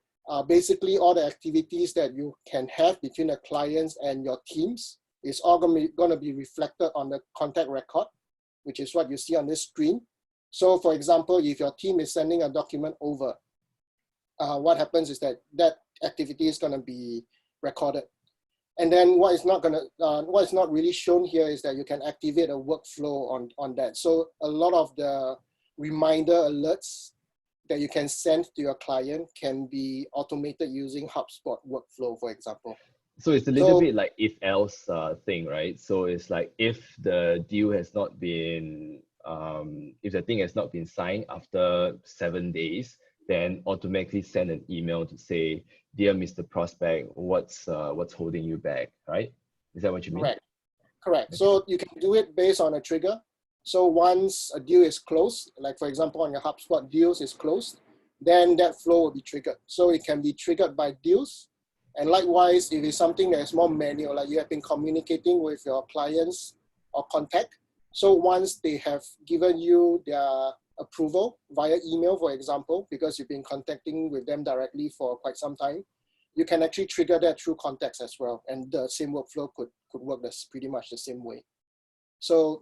basically all the activities that you can have between the clients and your teams is all going to be reflected on the contact record, which is what you see on this screen. So for example, if your team is sending a document over, what happens is that that activity is going to be recorded. And then what is not really shown here is that you can activate a workflow on that. So a lot of the reminder alerts that you can send to your client can be automated using HubSpot workflow, for example. So it's a little bit like if else thing, right? So it's like if the deal has not been, if the thing has not been signed after 7 days, then automatically send an email to say, dear Mr. Prospect, what's holding you back, right? Is that what you mean? Correct. So you can do it based on a trigger. So once a deal is closed, like for example, on your HubSpot deals is closed, then that flow will be triggered. So it can be triggered by deals. And likewise, if it's something that is more manual, like you have been communicating with your clients or contact. So once they have given you their approval via email, for example, because you've been contacting with them directly for quite some time, you can actually trigger that through contacts as well. And the same workflow could work pretty much the same way. So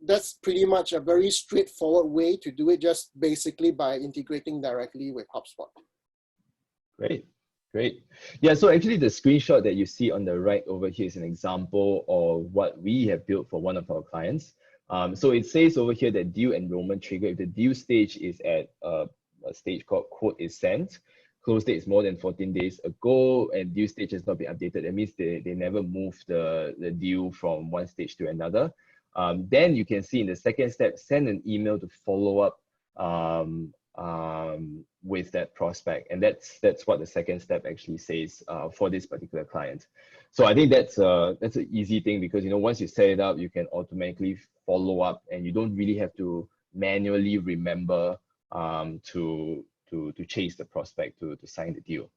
that's pretty much a very straightforward way to do it, just basically by integrating directly with HubSpot. Great. Yeah, so actually the screenshot that you see on the right over here is an example of what we have built for one of our clients. So it says over here that deal enrollment trigger, if the deal stage is at a stage called quote is sent, close date is more than 14 days ago, and deal stage has not been updated. That means they never moved the deal from one stage to another. Then you can see in the second step, send an email to follow up with that prospect. And that's what the second step actually says for this particular client. So I think that's an easy thing, because once you set it up, you can automatically follow up, and you don't really have to manually remember to to chase the prospect to sign the deal.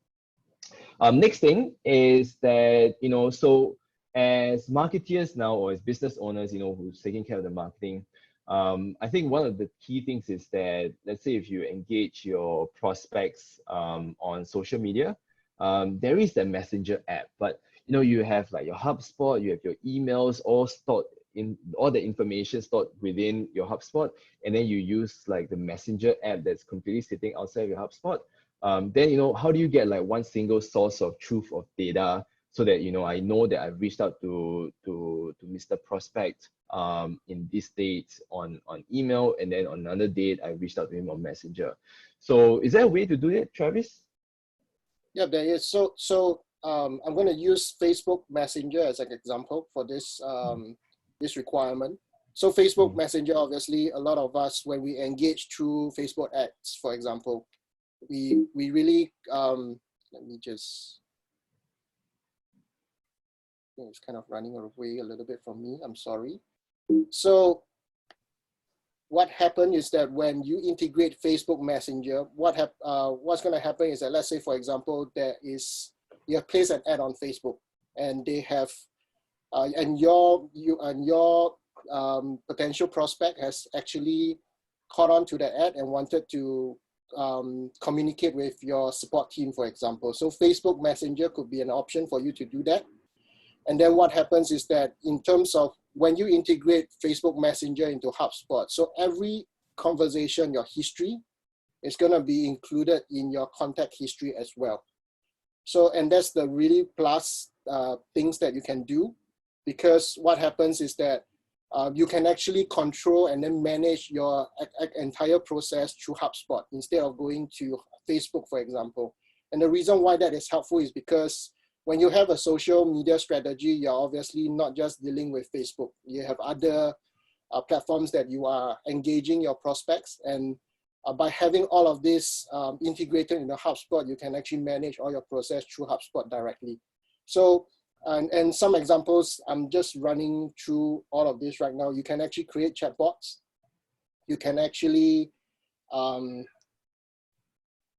Next thing is that, so as marketeers now, or as business owners, who's taking care of the marketing, I think one of the key things is that, let's say if you engage your prospects on social media, there is the messenger app, but you have like your HubSpot, you have your emails all stored in, all the information stored within your HubSpot, and then you use like the messenger app that's completely sitting outside your HubSpot. Then how do you get like one single source of truth of data, so that I know that I've reached out to Mr. Prospect in this date on email, and then on another date I reached out to him on Messenger. So is there a way to do it, Travis? Yeah, there is. So I'm going to use Facebook Messenger as an example for this this requirement. So Facebook Messenger, obviously, a lot of us, when we engage through Facebook ads, for example, we really let me just. It's kind of running away a little bit from me. I'm sorry. So what happened is that when you integrate Facebook Messenger, what's going to happen is that, let's say, for example, you have placed an ad on Facebook, and they have, and your potential prospect has actually caught on to the ad and wanted to communicate with your support team, for example. So Facebook Messenger could be an option for you to do that. And then what happens is that, in terms of when you integrate Facebook Messenger into HubSpot, so every conversation, your history, is going to be included in your contact history as well. So, and that's the really plus things that you can do, because what happens is that you can actually control and then manage your entire process through HubSpot instead of going to Facebook, for example. And the reason why that is helpful is because when you have a social media strategy, you're obviously not just dealing with Facebook. You have other platforms that you are engaging your prospects. And by having all of this integrated in the HubSpot, you can actually manage all your process through HubSpot directly. So, and some examples, I'm just running through all of this right now. You can actually create chatbots. You can actually,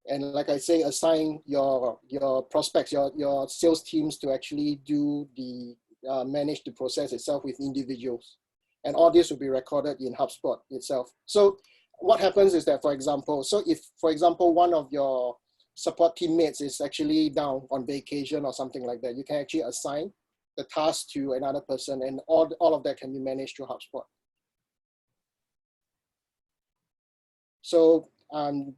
and like I say, assign your prospects, your sales teams to actually do manage the process itself with individuals. And all this will be recorded in HubSpot itself. So what happens is that, for example, so if, for example, one of your support teammates is actually down on vacation or something like that, you can actually assign the task to another person, and all of that can be managed through HubSpot. So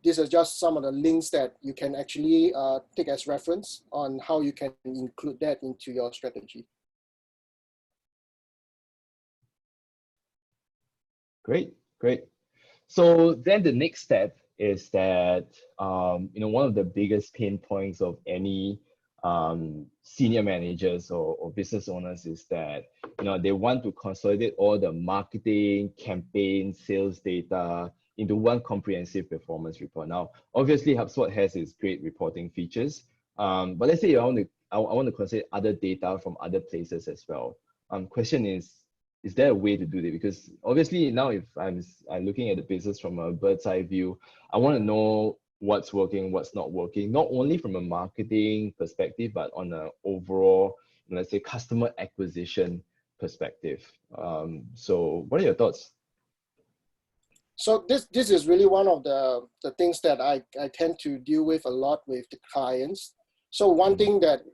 these are just some of the links that you can actually take as reference on how you can include that into your strategy. Great, great. So then the next step is that, one of the biggest pain points of any senior managers or business owners is that, they want to consolidate all the marketing, campaign, sales data into one comprehensive performance report. Now, obviously, HubSpot has its great reporting features, but let's say I want to consider other data from other places as well. Question is there a way to do that? Because obviously now, if I'm looking at the business from a bird's eye view, I want to know what's working, what's not working, not only from a marketing perspective, but on an overall, let's say, customer acquisition perspective. So what are your thoughts? So this is really one of the things that I tend to deal with a lot with the clients. So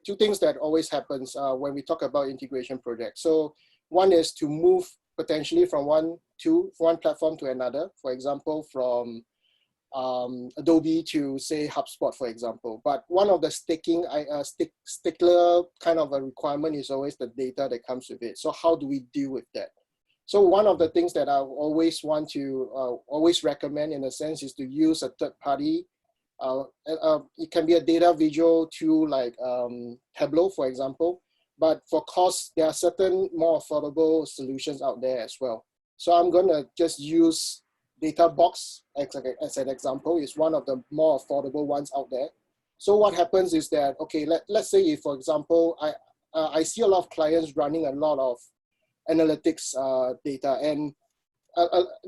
two things that always happens when we talk about integration projects. So one is to move potentially from one platform to another, for example, from Adobe to, say, HubSpot, for example. But one of the stickler kind of a requirement is always the data that comes with it. So how do we deal with that? So one of the things that I always want to always recommend, in a sense, is to use a third party. It can be a data visual tool like Tableau, for example. But for cost, there are certain more affordable solutions out there as well. So I'm going to just use DataBox as an example. It's one of the more affordable ones out there. So what happens is that, okay, let's say if, for example, I see a lot of clients running a lot of analytics data, and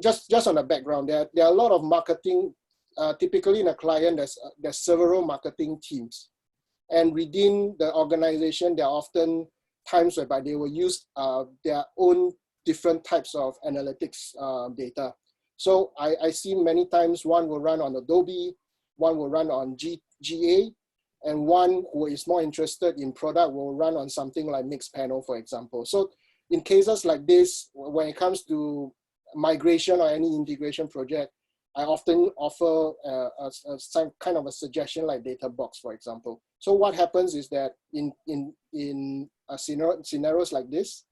just on the background, there are a lot of marketing typically in a client, there's several marketing teams. And within the organization, there are often times whereby they will use their own different types of analytics data. So I see many times one will run on Adobe, one will run on GA, and one who is more interested in product will run on something like Mixpanel, for example. So in cases like this, when it comes to migration or any integration project, I often offer some kind of a suggestion like DataBox, for example. So what happens is that in scenarios like this,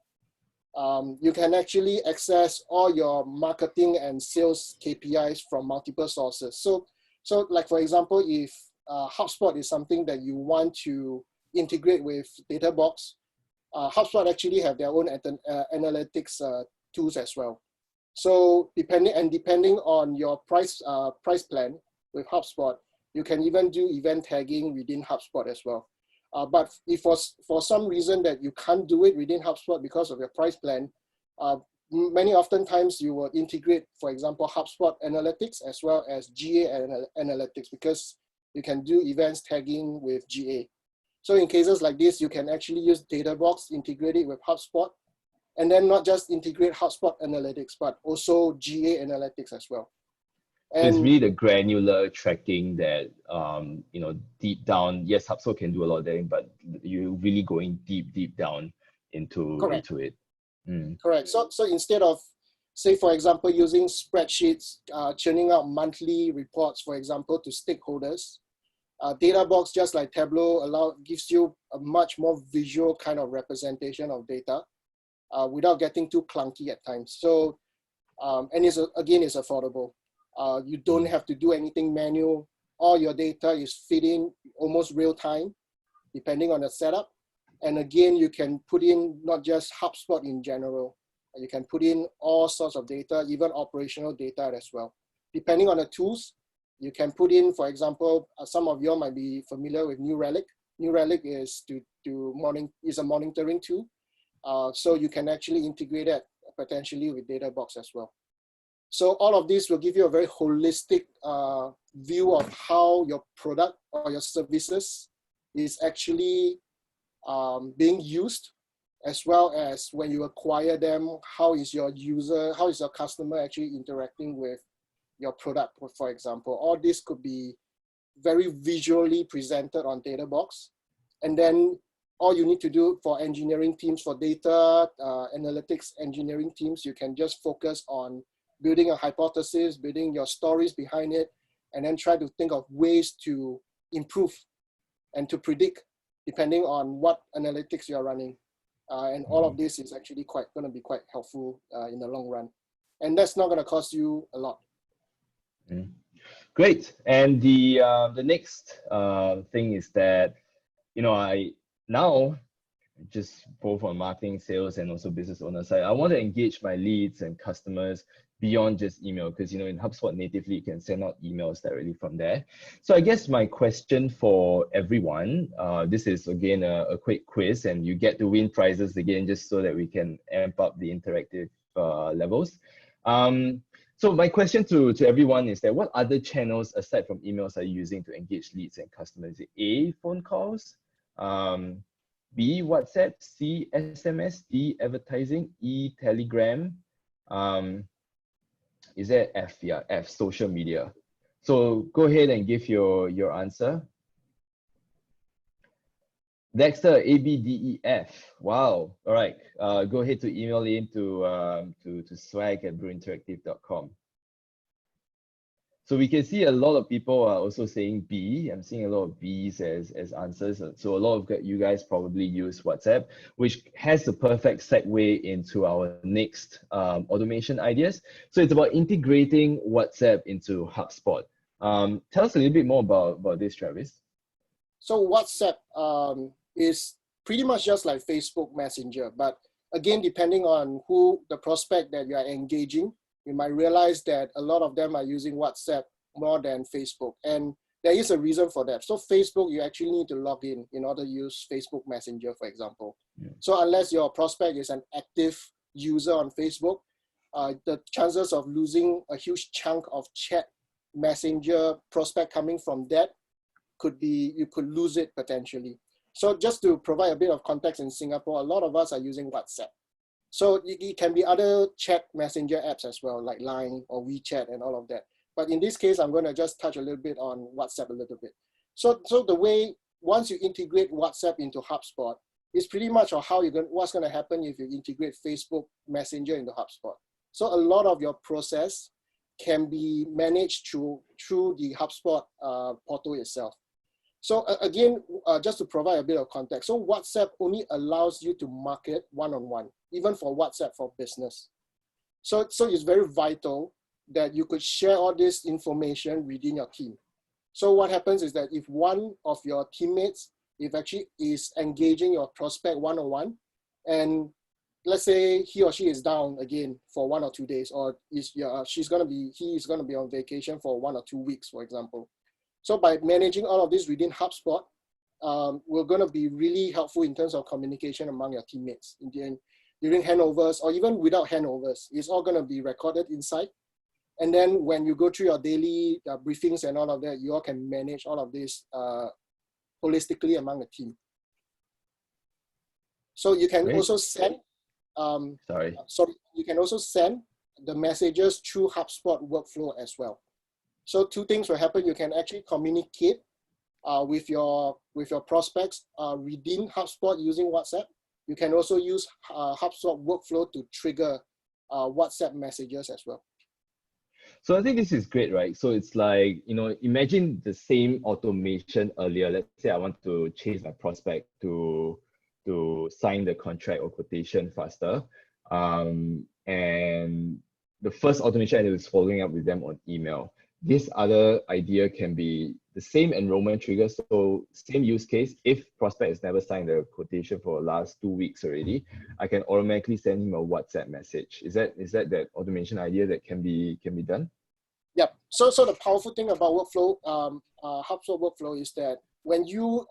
you can actually access all your marketing and sales KPIs from multiple sources. So like, for example, if HubSpot is something that you want to integrate with DataBox, HubSpot actually have their own analytics tools as well. So depending on your price plan with HubSpot, you can even do event tagging within HubSpot as well. But if for some reason that you can't do it within HubSpot because of your price plan, many oftentimes you will integrate, for example, HubSpot Analytics as well as GA Analytics, because you can do events tagging with GA. So in cases like this, you can actually use DataBox, integrate it with HubSpot, and then not just integrate HubSpot Analytics, but also GA Analytics as well. So it's really the granular tracking that, deep down, yes, HubSpot can do a lot of that, but you're really going deep down into it. Correct. So instead of, say, for example, using spreadsheets, churning out monthly reports, for example, to stakeholders, DataBox, just like Tableau, gives you a much more visual kind of representation of data without getting too clunky at times. So, and it's affordable. You don't have to do anything manual. All your data is fed in almost real time, depending on the setup. And again, you can put in not just HubSpot in general. You can put in all sorts of data, even operational data as well. Depending on the tools, you can put in, for example, some of you might be familiar with New Relic. New Relic is a monitoring tool. So you can actually integrate that potentially with DataBox as well. So all of this will give you a very holistic view of how your product or your services is actually being used, as well as when you acquire them, how is your customer actually interacting with your product, for example. All this could be very visually presented on DataBox. And then all you need to do for engineering teams, for data analytics engineering teams, you can just focus on building a hypothesis, building your stories behind it, and then try to think of ways to improve and to predict depending on what analytics you're running. And all of this is actually going to be quite helpful in the long run. And that's not going to cost you a lot. Great. And the next thing is that, I now, just both on marketing, sales, and also business owner side, I want to engage my leads and customers beyond just email, because in HubSpot natively you can send out emails directly from there. So I guess my question for everyone, this is again a quick quiz, and you get to win prizes again just so that we can amp up the interactive levels. So my question to everyone is that what other channels aside from emails are you using to engage leads and customers? Is it A, phone calls, B, WhatsApp, C, SMS, D, advertising, E, Telegram, is that F? Yeah, F, social media. So go ahead and give your answer. Dexter, A, B, D, E, F. Wow. All right. Go ahead to email in to swag@brewinteractive.com. So we can see a lot of people are also saying B. I'm seeing a lot of B's as answers. So a lot of you guys probably use WhatsApp, which has the perfect segue into our next automation ideas. So it's about integrating WhatsApp into HubSpot. Tell us a little bit more about this, Travis. So WhatsApp is pretty much just like Facebook Messenger, but again, depending on who the prospect that you are engaging, you might realize that a lot of them are using WhatsApp more than Facebook. And there is a reason for that. So Facebook, you actually need to log in order to use Facebook Messenger, for example. Yeah. So unless your prospect is an active user on Facebook, the chances of losing a huge chunk of chat messenger prospect coming from that could be, you could lose it potentially. So just to provide a bit of context, in Singapore, a lot of us are using WhatsApp. So it can be other chat messenger apps as well, like Line or WeChat and all of that. But in this case, I'm going to just touch a little bit on WhatsApp a little bit. So the way, once you integrate WhatsApp into HubSpot, it's pretty much what's going to happen if you integrate Facebook Messenger into HubSpot. So a lot of your process can be managed through the HubSpot portal itself. So again, just to provide a bit of context, so WhatsApp only allows you to market one-on-one, even for WhatsApp for business. So it's very vital that you could share all this information within your team. So what happens is that if one of your teammates, if actually is engaging your prospect one-on-one, and let's say he or she is down again for 1 or 2 days, or he is going to be on vacation for 1 or 2 weeks, for example. So by managing all of this within HubSpot, we're going to be really helpful in terms of communication among your teammates during handovers, or even without handovers. It's all going to be recorded inside. And then when you go through your daily briefings and all of that, you all can manage all of this holistically among the team. So you can also send, you can also send the messages through HubSpot workflow as well. So 2 things will happen. You can actually communicate with your prospects within HubSpot using WhatsApp. You can also use HubSpot workflow to trigger WhatsApp messages as well. So I think this is great, right? So it's like, imagine the same automation earlier. Let's say I want to chase my prospect to sign the contract or quotation faster. And the first automation is following up with them on email. This other idea can be the same enrollment trigger. So same use case. If prospect has never signed the quotation for the last 2 weeks already, I can automatically send him a WhatsApp message. Is that automation idea that can be done? Yeah. So the powerful thing about workflow, HubSpot workflow, is that when you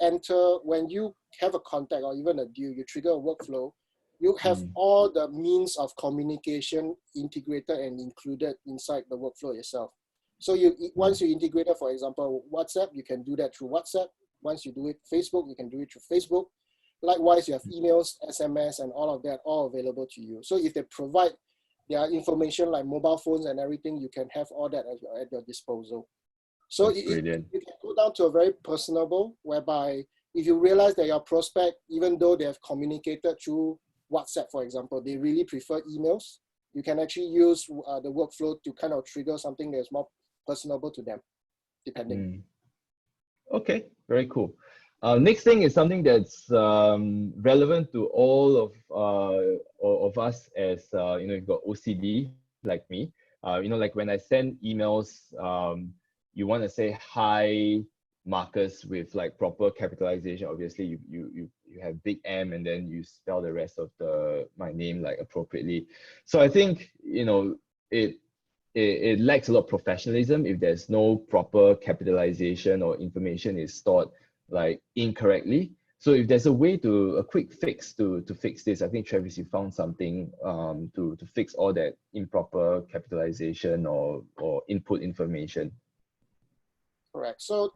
have a contact or even a deal, you trigger a workflow, you have all the means of communication integrated and included inside the workflow itself. So once you integrate it, for example, WhatsApp, you can do that through WhatsApp. Once you do it Facebook, you can do it through Facebook. Likewise, you have emails, SMS, and all of that, all available to you. So if they provide their information like mobile phones and everything, you can have all that at your disposal. So you can go down to a very personable, whereby if you realize that your prospect, even though they have communicated through WhatsApp, for example, they really prefer emails, you can actually use the workflow to kind of trigger something that's more personable to them, depending. Okay, very cool. Next thing is something that's relevant to all of us, as you've got OCD like me. Like when I send emails, you want to say hi, Marcus, with like proper capitalization. Obviously, you have big M and then you spell the rest of my name like appropriately. So I think it lacks a lot of professionalism if there's no proper capitalization or information is stored like incorrectly. So if there's a quick fix to fix this, I think Travis, you found something to fix all that improper capitalization or input information. Correct. So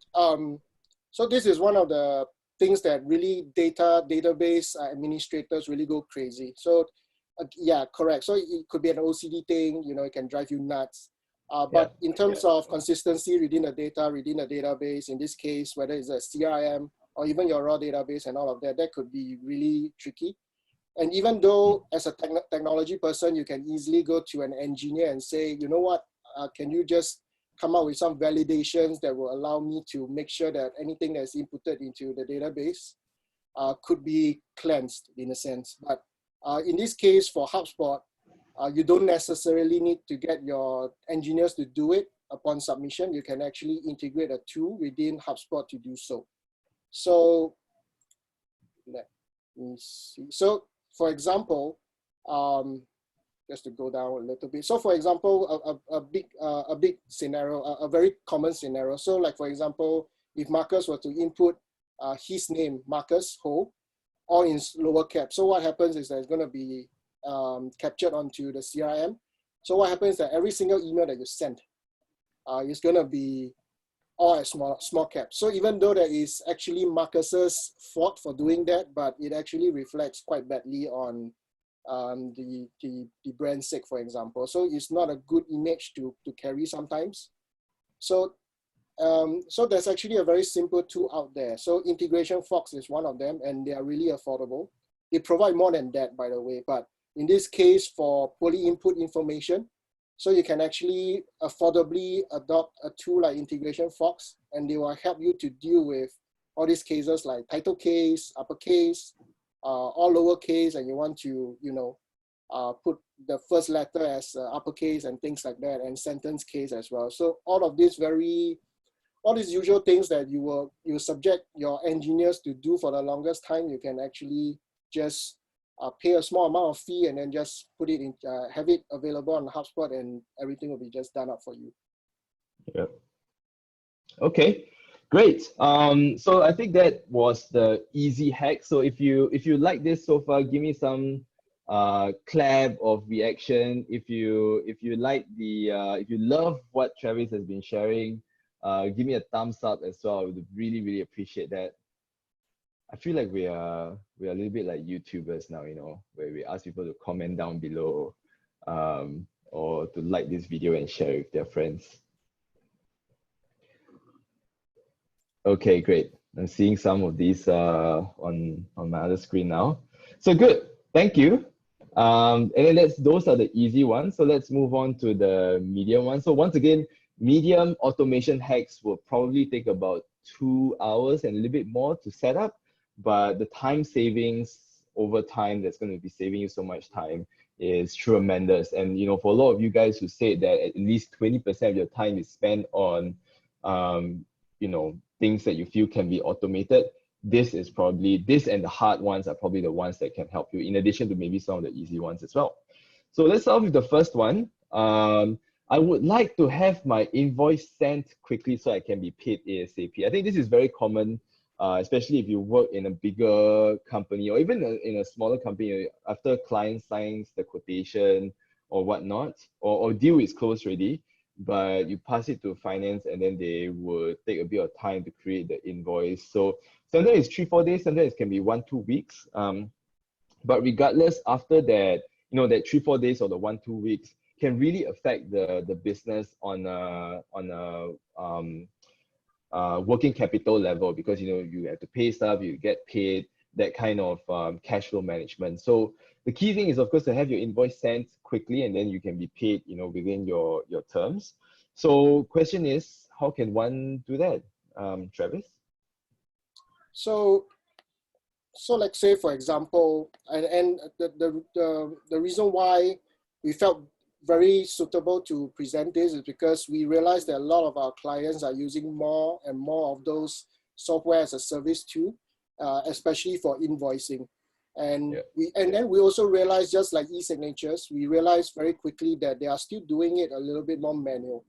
this is one of the things that really database administrators really go crazy. So yeah, correct. So it could be an OCD thing, it can drive you nuts. But in terms of consistency within the data, within the database, in this case, whether it's a CRM or even your raw database and all of that, that could be really tricky. And even though as a technology person, you can easily go to an engineer and say, you know what, can you just come up with some validations that will allow me to make sure that anything that's inputted into the database could be cleansed in a sense. But in this case for HubSpot, you don't necessarily need to get your engineers to do it upon submission. You can actually integrate a tool within HubSpot to do so. So let me see. So for example, just to go down a little bit. So for example, a big scenario, a very common scenario. So like for example, if Marcus were to input his name, Marcus Ho, all in lower cap. So what happens is that it's going to be captured onto the CRM. So what happens is that every single email that you send, is going to be all at small cap. So even though that is actually Marcus's fault for doing that, but it actually reflects quite badly on the brand sake, for example. So it's not a good image to carry sometimes. So so there's actually a very simple tool out there. So Integration Fox is one of them, and they are really affordable. They provide more than that, by the way, but in this case for poly input information, so you can actually affordably adopt a tool like Integration Fox, and they will help you to deal with all these cases like title case, uppercase, all lowercase, and you want to, put the first letter as uppercase and things like that, and sentence case as well. So all of these all these usual things that you subject your engineers to do for the longest time, you can actually just pay a small amount of fee and then just put it in, have it available on HubSpot, and everything will be just done up for you. Yep. Okay, great. So I think that was the easy hack. So if you like this so far, give me some clap of reaction. If you like the if you love what Travis has been sharing, give me a thumbs up as well. I would really appreciate that. I feel like we are a little bit like YouTubers now, where we ask people to comment down below, or to like this video and share it with their friends. Okay, great. I'm seeing some of these on my other screen now. So good, thank you. And then those are the easy ones. So let's move on to the medium ones. So once again, medium automation hacks will probably take about 2 hours and a little bit more to set up, but the time savings over time that's going to be saving you so much time is tremendous. And for a lot of you guys who said that at least 20% of your time is spent on things that you feel can be automated, this and the hard ones are probably the ones that can help you, in addition to maybe some of the easy ones as well. So let's start with the first one. I would like to have my invoice sent quickly so I can be paid ASAP. I think this is very common, especially if you work in a bigger company or even in a smaller company. After a client signs the quotation or whatnot, or deal is closed already, but you pass it to finance and then they would take a bit of time to create the invoice. So sometimes it's 3-4 days, sometimes it can be 1-2 weeks. But regardless, after that, that 3-4 days or the 1-2 weeks can really affect the business on a working capital level, because you have to pay stuff, you get paid, that kind of cash flow management. So the key thing is, of course, to have your invoice sent quickly, and then you can be paid within your terms. So question is, how can one do that? Travis? So let's say, for example, and the reason why we felt very suitable to present this is because we realized that a lot of our clients are using more and more of those software as a service too, especially for invoicing. And then we also realized, just like e-signatures, we realized very quickly that they are still doing it a little bit more manual.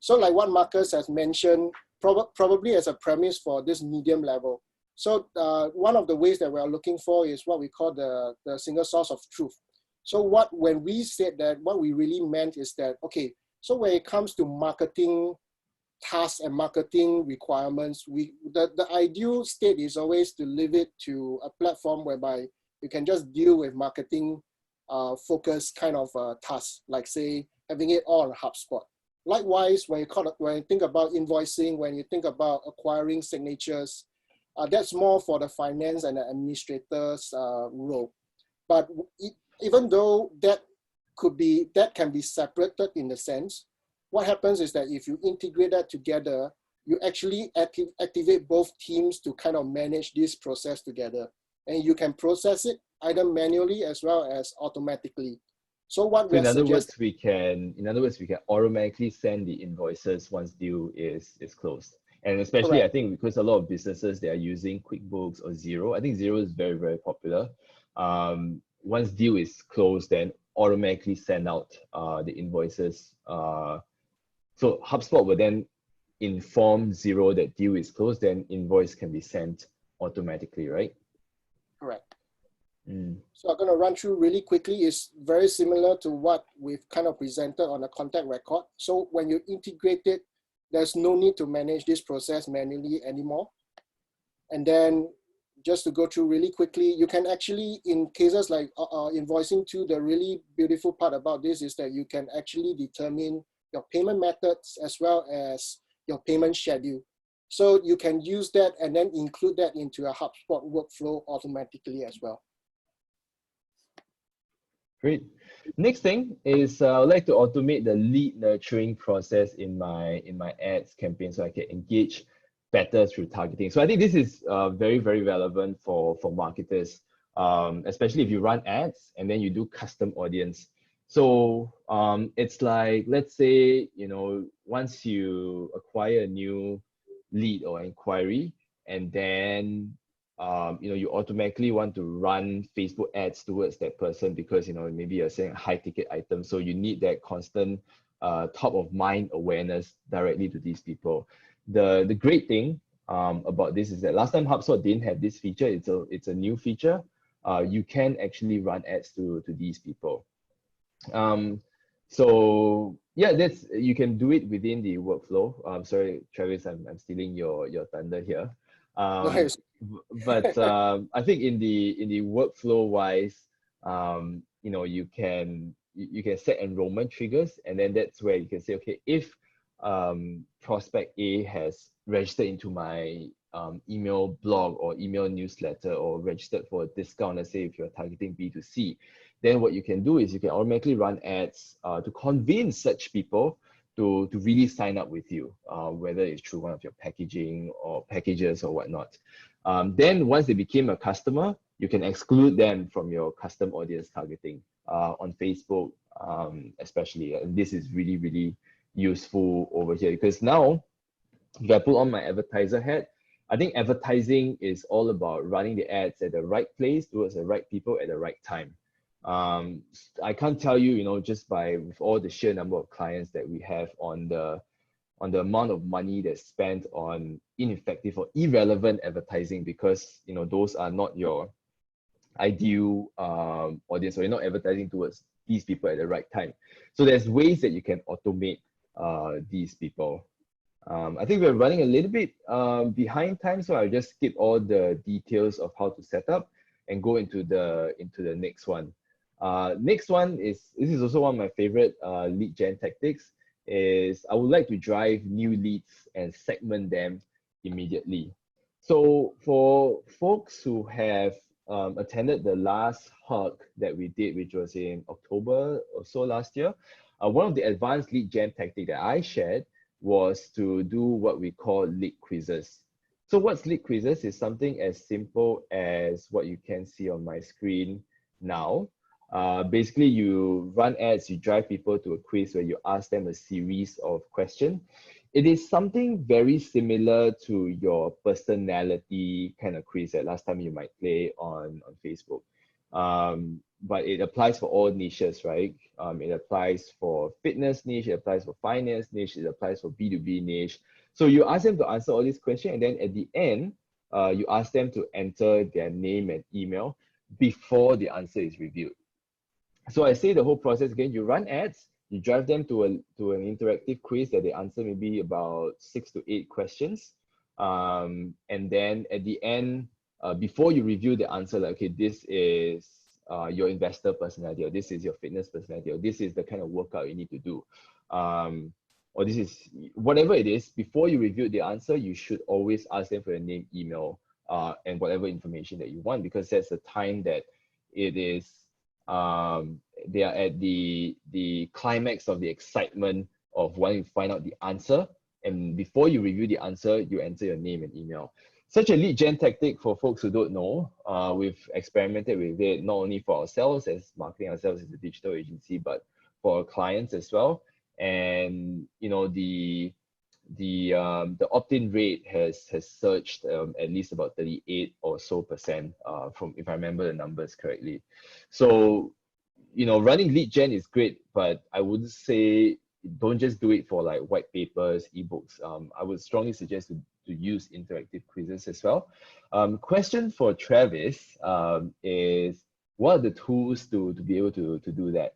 So like what Marcus has mentioned, probably as a premise for this medium level. So one of the ways that we are looking for is what we call the single source of truth. So when we said that, what we really meant is that, okay, so when it comes to marketing tasks and marketing requirements, the ideal state is always to leave it to a platform whereby you can just deal with marketing focused kind of tasks, like say having it all on HubSpot. Likewise, when you think about invoicing, when you think about acquiring signatures, that's more for the finance and the administrator's role. But even though that can be separated in a sense, what happens is that if you integrate that together, you actually activate both teams to kind of manage this process together. And you can process it either manually as well as automatically. So in other words, we can automatically send the invoices once deal is closed. And especially, correct, I think because a lot of businesses, they are using QuickBooks or Xero. I think Xero is very, very popular. Once deal is closed, then automatically send out the invoices. So HubSpot will then inform Xero that deal is closed, then invoice can be sent automatically, right? Correct. So I'm going to run through really quickly. It's very similar to what we've kind of presented on the contact record. So when you integrate it there's no need to manage this process manually anymore. And then just to go through really quickly, you can actually, in cases like invoicing too, the really beautiful part about this is that you can actually determine your payment methods as well as your payment schedule. So you can use that and then include that into a HubSpot workflow automatically as well. Great. Next thing is I would like to automate the lead nurturing process in my ads campaign so I can engage better through targeting. So I think this is very, very relevant for marketers, especially if you run ads and then you do custom audience. So it's like, let's say, you know, once you acquire a new lead or inquiry, and then you know, you automatically want to run Facebook ads towards that person because, you know, maybe you're selling a high ticket item. So you need that constant top of mind awareness directly to these people. The great thing about this is that last time HubSpot didn't have this feature. It's a new feature. You can actually run ads to these people. So yeah, you can do it within the workflow. Sorry, Travis, I'm stealing your thunder here. Nice. But I think in the workflow wise, you know, you can set enrollment triggers, and then that's where you can say, okay, if prospect A has registered into my email blog or email newsletter or registered for a discount, let's say if you're targeting B2C, then what you can do is you can automatically run ads to convince such people to really sign up with you, whether it's through one of your packaging or packages or whatnot. Then once they became a customer, you can exclude them from your custom audience targeting on Facebook, especially. And this is really, really useful over here because now, if I put on my advertiser hat, I think advertising is all about running the ads at the right place towards the right people at the right time. I can't tell you, you know, just with all the sheer number of clients that we have on the amount of money that's spent on ineffective or irrelevant advertising, because, you know, those are not your ideal audience, or you're not advertising towards these people at the right time. So there's ways that you can automate these people. I think we're running a little bit behind time, so I'll just skip all the details of how to set up and go into the next one. Next one this is also one of my favorite lead gen tactics. Is I would like to drive new leads and segment them immediately. So for folks who have attended the last hug that we did, which was in October or so last year, one of the advanced lead gen tactic that I shared was to do what we call lead quizzes. So what's lead quizzes is something as simple as what you can see on my screen now. Basically, you run ads, you drive people to a quiz where you ask them a series of questions. It is something very similar to your personality kind of quiz that last time you might play on Facebook. But it applies for all niches, right? It applies for fitness niche, it applies for finance niche, it applies for B2B niche. So you ask them to answer all these questions, and then at the end, you ask them to enter their name and email before the answer is reviewed. So I say the whole process again. You run ads, you drive them to an interactive quiz that they answer maybe about 6 to 8 questions. And then at the end, before you review the answer, like, okay, this is your investor personality, or this is your fitness personality, or this is the kind of workout you need to do. Or this is whatever it is, before you review the answer, you should always ask them for your name, email, and whatever information that you want, because that's the time that it is they are at the climax of the excitement of wanting to find out the answer. And before you review the answer, you enter your name and email. Such a lead gen tactic, for folks who don't know, we've experimented with it not only for ourselves as marketing ourselves as a digital agency, but for our clients as well. And you know, the opt-in rate has surged at least about 38% or so from, if I remember the numbers correctly. So, you know, running lead gen is great, but I would say don't just do it for like white papers, ebooks. I would strongly suggest to use interactive quizzes as well. Question for Travis is, what are the tools to be able to do that?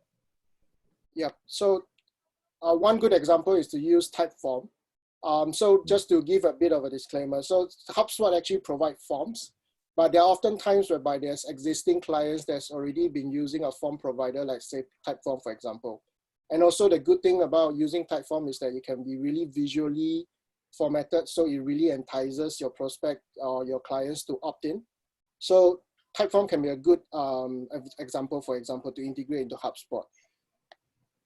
Yeah, so one good example is to use Typeform. So just to give a bit of a disclaimer, so HubSpot actually provide forms, but there are often times whereby there's existing clients that's already been using a form provider, like say Typeform, for example. And also the good thing about using Typeform is that it can be really visually formatted, so it really entices your prospect or your clients to opt in. So Typeform can be a good example, for example, to integrate into HubSpot.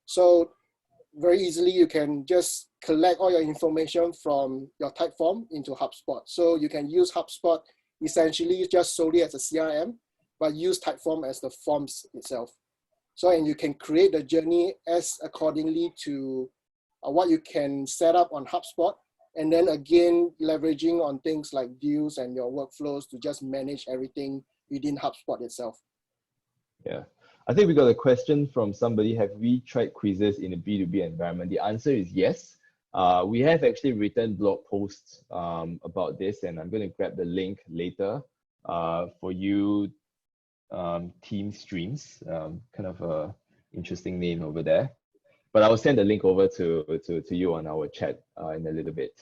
So very easily, you can just collect all your information from your Typeform into HubSpot. So you can use HubSpot essentially just solely as a CRM, but use Typeform as the forms itself. So, and you can create the journey as accordingly to what you can set up on HubSpot. And then again, leveraging on things like views and your workflows to just manage everything within HubSpot itself. Yeah. I think we got a question from somebody. Have we tried quizzes in a B2B environment? The answer is yes. We have actually written blog posts about this, and I'm going to grab the link later for you. Team Streams, kind of a interesting name over there. But I will send the link over to you on our chat in a little bit.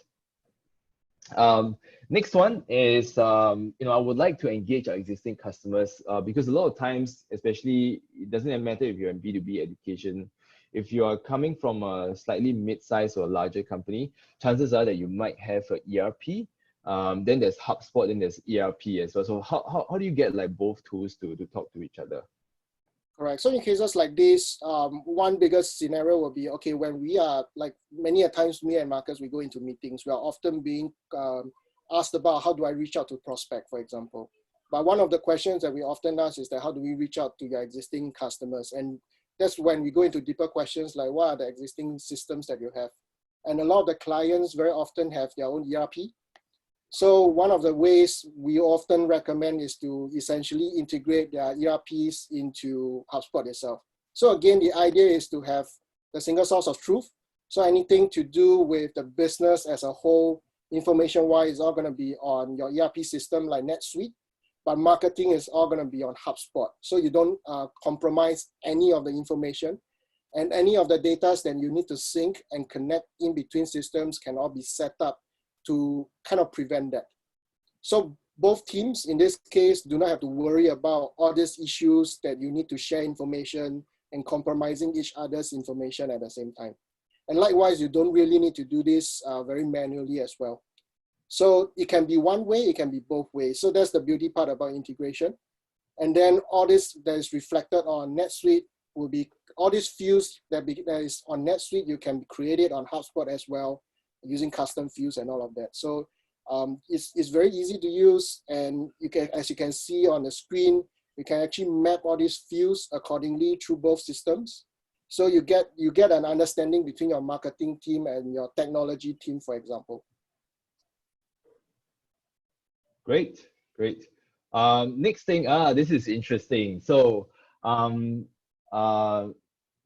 Next one is, I would like to engage our existing customers because a lot of times, especially, it doesn't matter if you're in B2B education, if you are coming from a slightly mid-sized or larger company, chances are that you might have an ERP. Then there's HubSpot, then there's ERP as well. So how do you get like both tools to talk to each other? Correct. So in cases like this, one biggest scenario will be, okay, when we are like many a times, me and Marcus, we go into meetings, we are often being asked about how do I reach out to prospect, for example. But one of the questions that we often ask is that how do we reach out to your existing customers? And that's when we go into deeper questions like what are the existing systems that you have? And a lot of the clients very often have their own ERP. So one of the ways we often recommend is to essentially integrate their ERPs into HubSpot itself. So again, the idea is to have the single source of truth. So anything to do with the business as a whole, information-wise, is all going to be on your ERP system like NetSuite, but marketing is all going to be on HubSpot. So you don't compromise any of the information, and any of the data that you need to sync and connect in between systems can all be set up to kind of prevent that. So both teams in this case do not have to worry about all these issues that you need to share information and compromising each other's information at the same time. And likewise, you don't really need to do this very manually as well. So it can be one way, it can be both ways. So that's the beauty part about integration. And then all this that is reflected on NetSuite will be, all these fields that is on NetSuite, you can create it on HubSpot as well, using custom fields and all of that. So it's very easy to use, and you can, as you can see on the screen, you can actually map all these fields accordingly through both systems. So you get an understanding between your marketing team and your technology team, for example. Great. Next thing, this is interesting. So I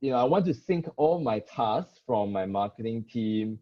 want to sync all my tasks from my marketing team,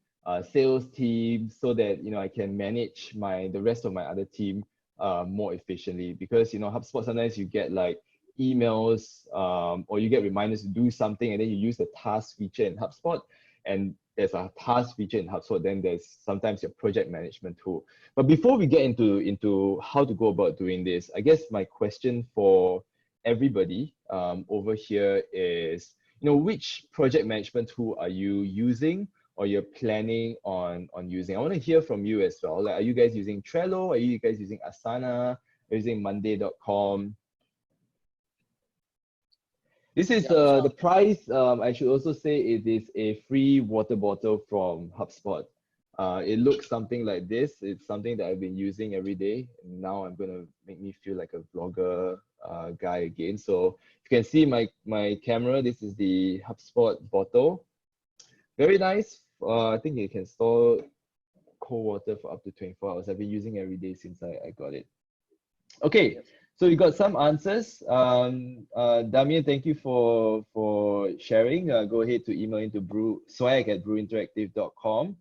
sales team, so that I can manage the rest of my other team more efficiently. Because HubSpot, sometimes you get like emails or you get reminders to do something, and then you use the task feature in HubSpot, and there's a task feature in HubSpot, then there's sometimes your project management tool. But before we get into how to go about doing this, I guess my question for everybody over here is, which project management tool are you using or you're planning on using? I want to hear from you as well. Like, are you guys using Trello? Are you guys using Asana? Are you using Monday.com? This is the price. I should also say it is a free water bottle from HubSpot. It looks something like this. It's something that I've been using every day. And now I'm going to make me feel like a vlogger guy again. So you can see my camera. This is the HubSpot bottle. Very nice. I think it can store cold water for up to 24 hours. I've been using it every day since I got it. Okay. So you got some answers. Damien, thank you for sharing. Go ahead to email into swag@brewinteractive.com.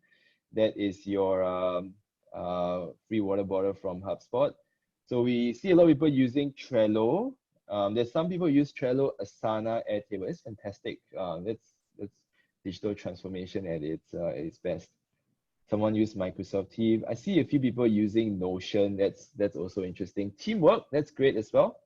That is your free water bottle from HubSpot. So we see a lot of people using Trello. There's some people use Trello, Asana, Airtable. It's fantastic. That's digital transformation at its best. Someone use Microsoft Teams. I see a few people using Notion. That's also interesting. Teamwork, that's great as well.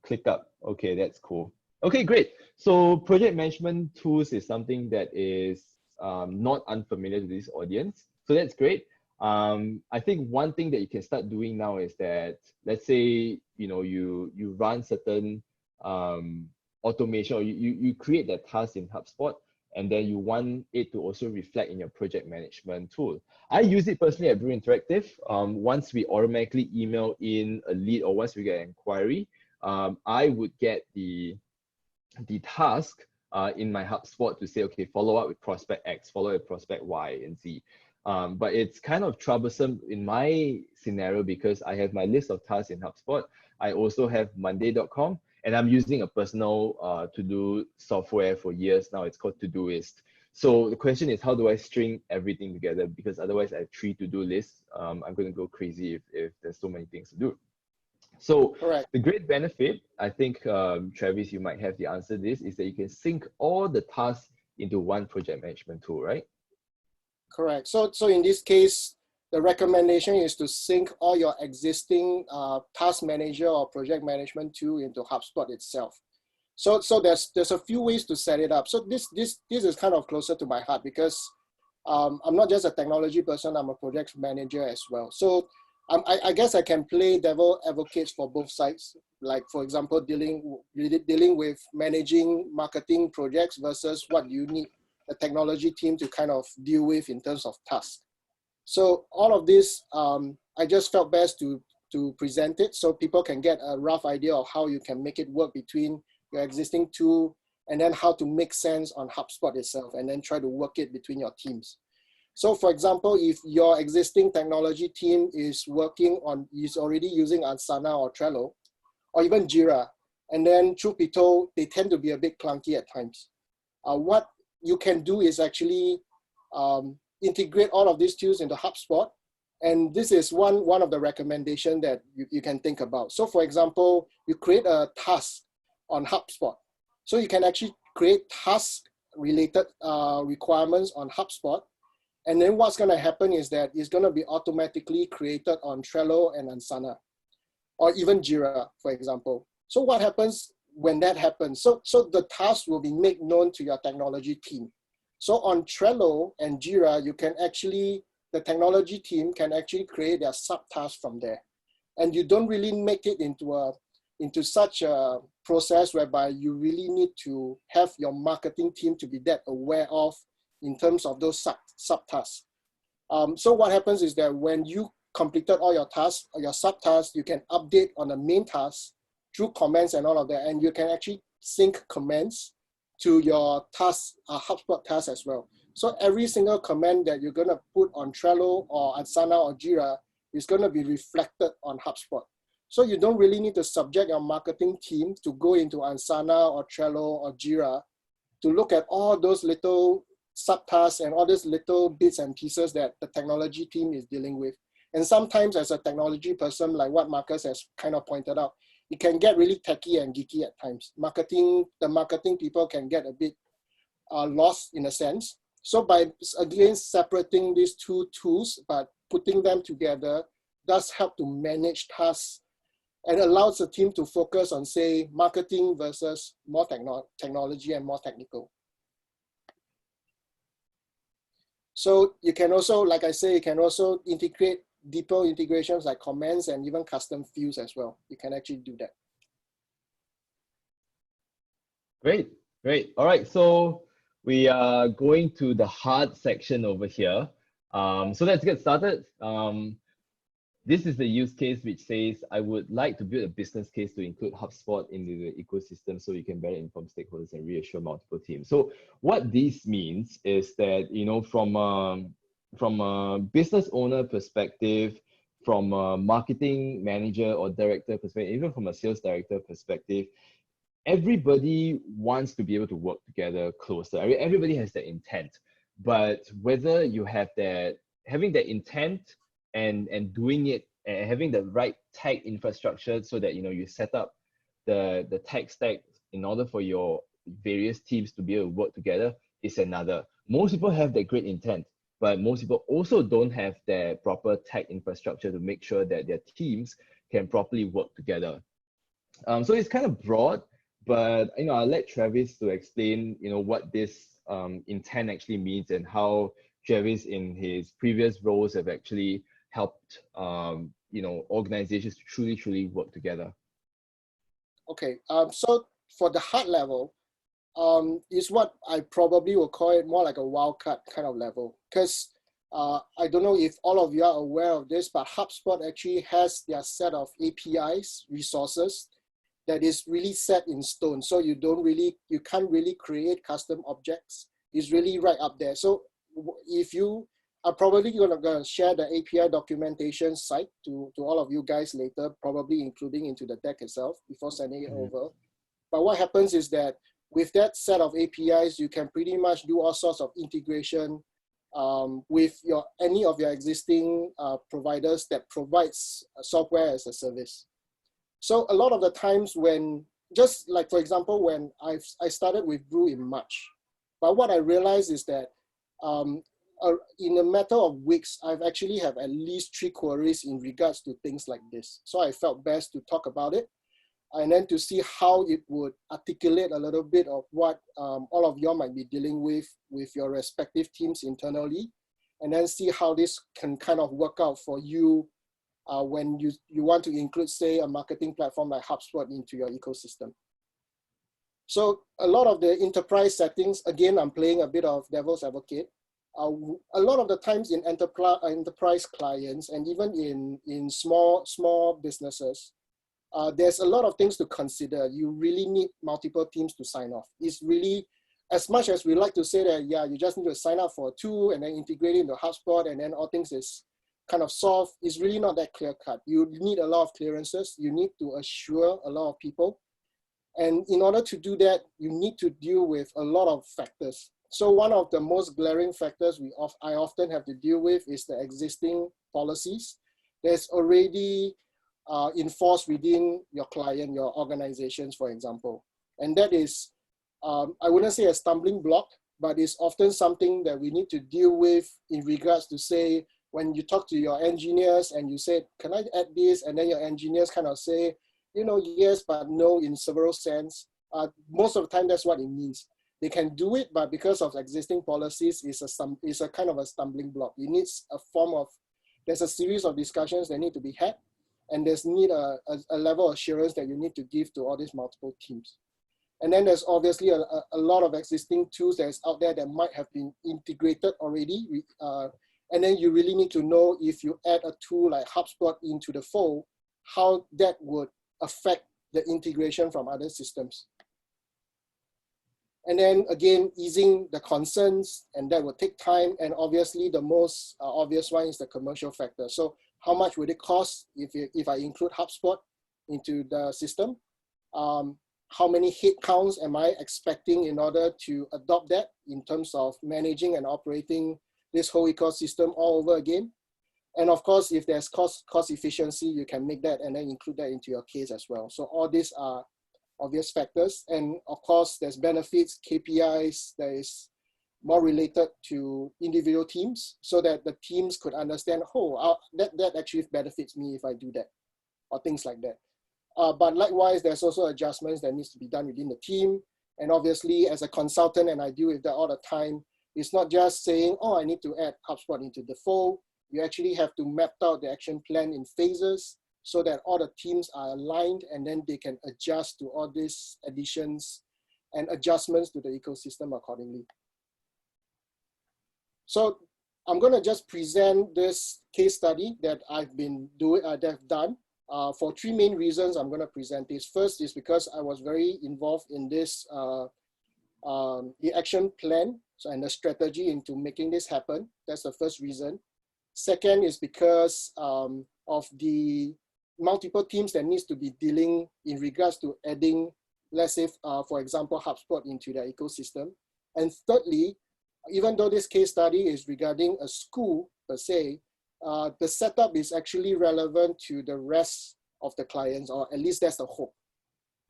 ClickUp, okay, that's cool. Okay, great. So project management tools is something that is not unfamiliar to this audience. So that's great. I think one thing that you can start doing now is that, let's say, you run certain automation, or you create that task in HubSpot, and then you want it to also reflect in your project management tool. I use it personally at Brew Interactive. Once we automatically email in a lead, or once we get an inquiry, I would get the task in my HubSpot to say, okay, follow up with prospect X, follow up with prospect Y and Z. But it's kind of troublesome in my scenario because I have my list of tasks in HubSpot. I also have Monday.com, and I'm using a personal to-do software for years now. It's called Todoist. So the question is, how do I string everything together? Because otherwise I have 3 to-do lists. I'm going to go crazy if there's so many things to do. So Correct. the great benefit, I think, Travis, you might have the answer to this, is that you can sync all the tasks into one project management tool, right? Correct. So in this case, the recommendation is to sync all your existing task manager or project management tool into HubSpot itself. So there's a few ways to set it up. So this is kind of closer to my heart because I'm not just a technology person, I'm a project manager as well. So I guess I can play devil advocates for both sides. Like, for example, dealing with managing marketing projects versus what you need a technology team to kind of deal with in terms of tasks. So all of this, I just felt best to present it so people can get a rough idea of how you can make it work between your existing tool and then how to make sense on HubSpot itself and then try to work it between your teams. So for example, if your existing technology team is already using Asana or Trello, or even Jira, and then truth be told, they tend to be a bit clunky at times. What you can do is actually integrate all of these tools into HubSpot. And this is one of the recommendations that you can think about. So for example, you create a task on HubSpot. So you can actually create task-related requirements on HubSpot. And then what's going to happen is that it's going to be automatically created on Trello and Asana, or even Jira, for example. So what happens when that happens? So the task will be made known to your technology team. So on Trello and Jira, the technology team can actually create their subtasks from there. And you don't really make it into such a process whereby you really need to have your marketing team to be that aware of in terms of those subtasks. So what happens is that when you completed all your tasks, or your subtasks, you can update on the main task through comments and all of that, and you can actually sync comments to your task, HubSpot task as well. So every single comment that you're going to put on Trello or Asana or Jira is going to be reflected on HubSpot. So you don't really need to subject your marketing team to go into Asana or Trello or Jira to look at all those little subtasks and all these little bits and pieces that the technology team is dealing with. And sometimes as a technology person, like what Marcus has kind of pointed out, it can get really techy and geeky at times. The marketing people can get a bit lost in a sense. So by, again, separating these two tools, but putting them together does help to manage tasks and allows the team to focus on, say, marketing versus more technology and more technical. So you can also, like I say, you can also integrate deeper integrations like comments and even custom fields as well. You can actually do that. Great, great. All right, so we are going to the hard section over here. So let's get started. This is the use case which says, I would like to build a business case to include HubSpot into the ecosystem so you can better inform stakeholders and reassure multiple teams. So what this means is that, from a business owner perspective, from a marketing manager or director perspective, even from a sales director perspective, everybody wants to be able to work together closer. I mean, everybody has that intent, but whether you have having that intent and doing it and having the right tech infrastructure so that you set up the tech stack in order for your various teams to be able to work together is another. Most people have that great intent, but most people also don't have their proper tech infrastructure to make sure that their teams can properly work together. So it's kind of broad, but I'll let Travis to explain what this intent actually means and how Travis in his previous roles have actually helped organizations to truly work together. Okay, so for the hard level, is what I probably will call it more like a wildcard kind of level, because I don't know if all of you are aware of this, but HubSpot actually has their set of APIs, resources, that is really set in stone. So you can't really create custom objects. It's really right up there. So if you are probably gonna share the API documentation site to all of you guys later, probably including into the deck itself before sending it over. But what happens is that with that set of APIs, you can pretty much do all sorts of integration with any of your existing providers that provides software as a service. So a lot of the times when, just like for example, when I started with Brew in March, but what I realized is that in a matter of weeks, I've actually have at least 3 queries in regards to things like this. So I felt best to talk about it and then to see how it would articulate a little bit of what all of you might be dealing with your respective teams internally, and then see how this can kind of work out for you when you want to include, say, a marketing platform like HubSpot into your ecosystem. So a lot of the enterprise settings, again, I'm playing a bit of devil's advocate. A lot of the times in enterprise clients and even in small businesses, there's a lot of things to consider. You really need multiple teams to sign off. It's really, as much as we like to say that, yeah, you just need to sign up for a tool and then integrate it into HubSpot and then all things is kind of solved, it's really not that clear cut. You need a lot of clearances. You need to assure a lot of people. And in order to do that, you need to deal with a lot of factors. So one of the most glaring factors I often have to deal with is the existing policies that's already enforced within your client, your organizations, for example. And that is, I wouldn't say a stumbling block, but it's often something that we need to deal with in regards to, say, when you talk to your engineers and you say, can I add this? And then your engineers kind of say, yes, but no, in several sense. Most of the time, that's what it means. They can do it, but because of existing policies, it's a kind of a stumbling block. It needs a form of, there's a series of discussions that need to be had, and there's a level of assurance that you need to give to all these multiple teams. And then there's obviously a lot of existing tools that's out there that might have been integrated already. And then you really need to know, if you add a tool like HubSpot into the fold, how that would affect the integration from other systems. And then again, easing the concerns, and that will take time. And obviously the most obvious one is the commercial factor. So how much would it cost if I include HubSpot into the system? How many head counts am I expecting in order to adopt that in terms of managing and operating this whole ecosystem all over again? And of course, if there's cost efficiency, you can make that and then include that into your case as well. So all these are obvious factors. And of course, there's benefits, KPIs that is more related to individual teams, so that the teams could understand, that actually benefits me if I do that, or things like that. But likewise, there's also adjustments that needs to be done within the team. And obviously, as a consultant, and I deal with that all the time, it's not just saying, I need to add HubSpot into the fold. You actually have to map out the action plan in phases so that all the teams are aligned, and then they can adjust to all these additions and adjustments to the ecosystem accordingly. So I'm going to just present this case study that I've been done. For 3 main reasons, I'm going to present this. First is because I was very involved in this, the action plan and the strategy into making this happen. That's the first reason. Second is because of the multiple teams that needs to be dealing in regards to adding, let's say, for example, HubSpot into their ecosystem. And thirdly, even though this case study is regarding a school per se, the setup is actually relevant to the rest of the clients, or at least that's the hope.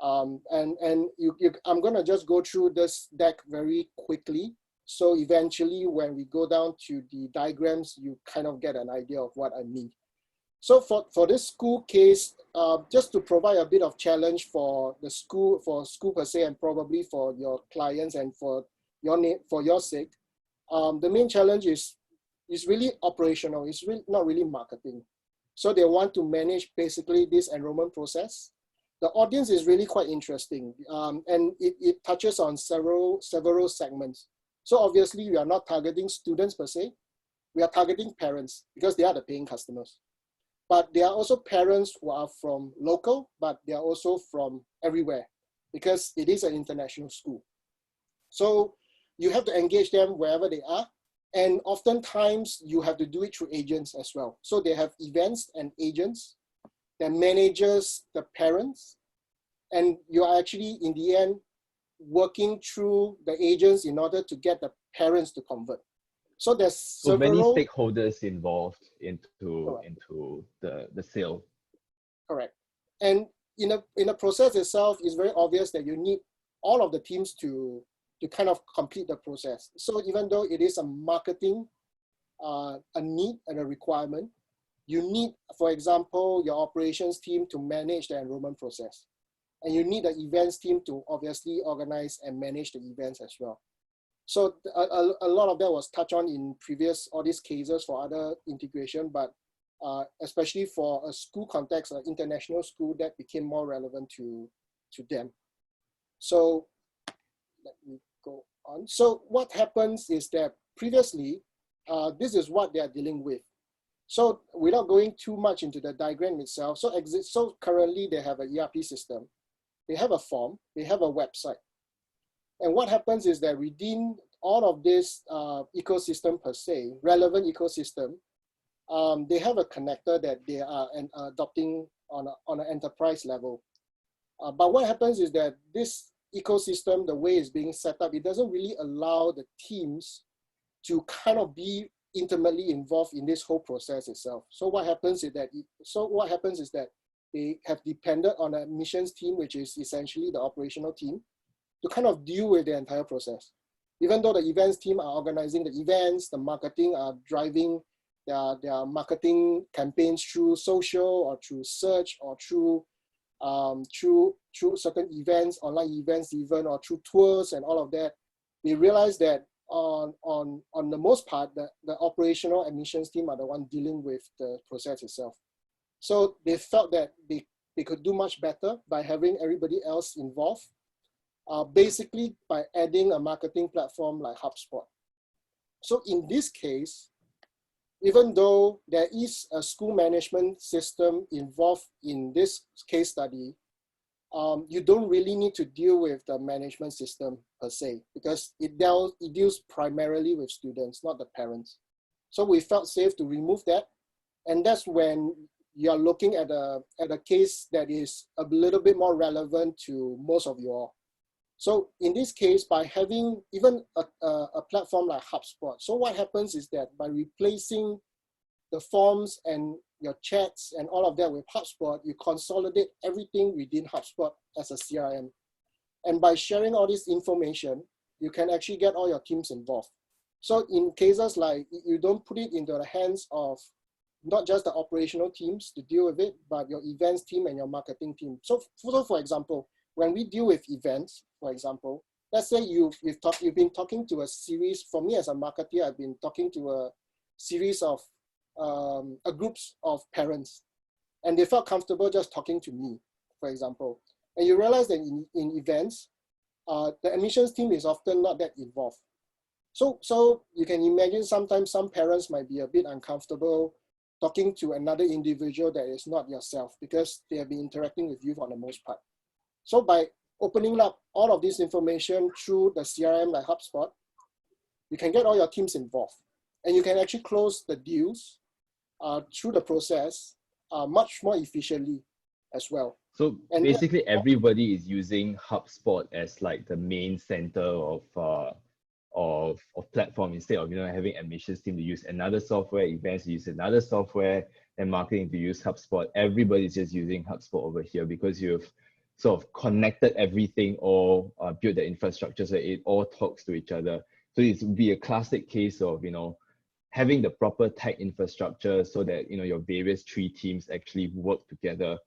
I'm going to just go through this deck very quickly So eventually, when we go down to the diagrams, you kind of get an idea of what I mean. So for this school case, just to provide a bit of challenge for the school, per se, and probably for your clients and for your sake, the main challenge is really operational. It's really not really marketing. So they want to manage basically this enrollment process. The audience is really quite interesting, and it touches on several segments. So obviously, we are not targeting students per se. We are targeting parents because they are the paying customers. But there are also parents who are from local, but they are also from everywhere because it is an international school. So you have to engage them wherever they are. And oftentimes you have to do it through agents as well. So they have events and agents that manages the parents. And you are actually, in the end, working through the agents in order to get the parents to convert. So there's so many stakeholders involved into the sale. Correct. And in a process itself, it's very obvious that you need all of the teams to kind of complete the process. So even though it is a marketing, a need and a requirement, you need, for example, your operations team to manage the enrollment process. And you need the events team to obviously organize and manage the events as well. So a lot of that was touched on in previous audit cases for other integration, but especially for a school context, an international school, that became more relevant to them. So let me go on. So what happens is that previously, this is what they are dealing with. So without going too much into the diagram itself, so currently they have an ERP system, they have a form, they have a website. And what happens is that within all of this ecosystem per se, relevant ecosystem, they have a connector that they are adopting on an enterprise level. But what happens is that this ecosystem, the way it's being set up, it doesn't really allow the teams to kind of be intimately involved in this whole process itself. So what happens is that they have depended on a admissions team, which is essentially the operational team, to kind of deal with the entire process. Even though the events team are organizing the events, the marketing are driving their marketing campaigns through social or through search or through certain events, online events even, or through tours and all of that, they realize that on the most part, the operational admissions team are the one dealing with the process itself. So they felt that they could do much better by having everybody else involved, basically by adding a marketing platform like HubSpot. So in this case, even though there is a school management system involved in this case study, you don't really need to deal with the management system per se, because it deals primarily with students, not the parents. So we felt safe to remove that. And that's when you're looking at a case that is a little bit more relevant to most of you all. So in this case, by having even a platform like HubSpot, so what happens is that by replacing the forms and your chats and all of that with HubSpot, you consolidate everything within HubSpot as a CRM. And by sharing all this information, you can actually get all your teams involved. So in cases like, you don't put it into the hands of not just the operational teams to deal with it, but your events team and your marketing team. So for example, when we deal with events, for example, let's say you've been talking to a series, for me as a marketer, I've been talking to a series of groups of parents, and they felt comfortable just talking to me, for example. And you realize that in events, the admissions team is often not that involved. So you can imagine sometimes some parents might be a bit uncomfortable talking to another individual that is not yourself, because they have been interacting with you for the most part. So by opening up all of this information through the CRM like HubSpot, you can get all your teams involved, and you can actually close the deals through the process much more efficiently as well. So and basically everybody is using HubSpot as like the main center of platform, instead of having admissions team to use another software, events to use another software, and marketing to use HubSpot. Everybody's just using HubSpot over here because you've sort of connected everything or built the infrastructure so it all talks to each other. So it would be a classic case of, having the proper tech infrastructure so that, your various three teams actually work together,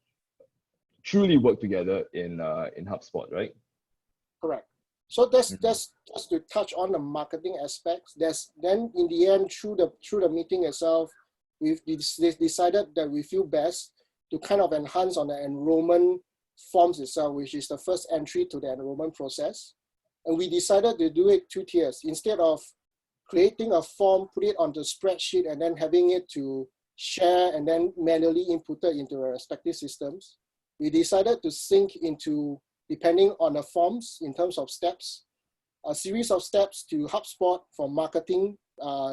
truly work together in HubSpot, right? Correct. So that's just to touch on the marketing aspects. Then in the end, through the meeting itself, we've decided that we feel best to kind of enhance on the enrollment forms itself, which is the first entry to the enrollment process. And we decided to do it 2 tiers. Instead of creating a form, put it onto a spreadsheet, and then having it to share and then manually input it into the respective systems, we decided to sync into, depending on the forms in terms of steps, a series of steps to HubSpot for marketing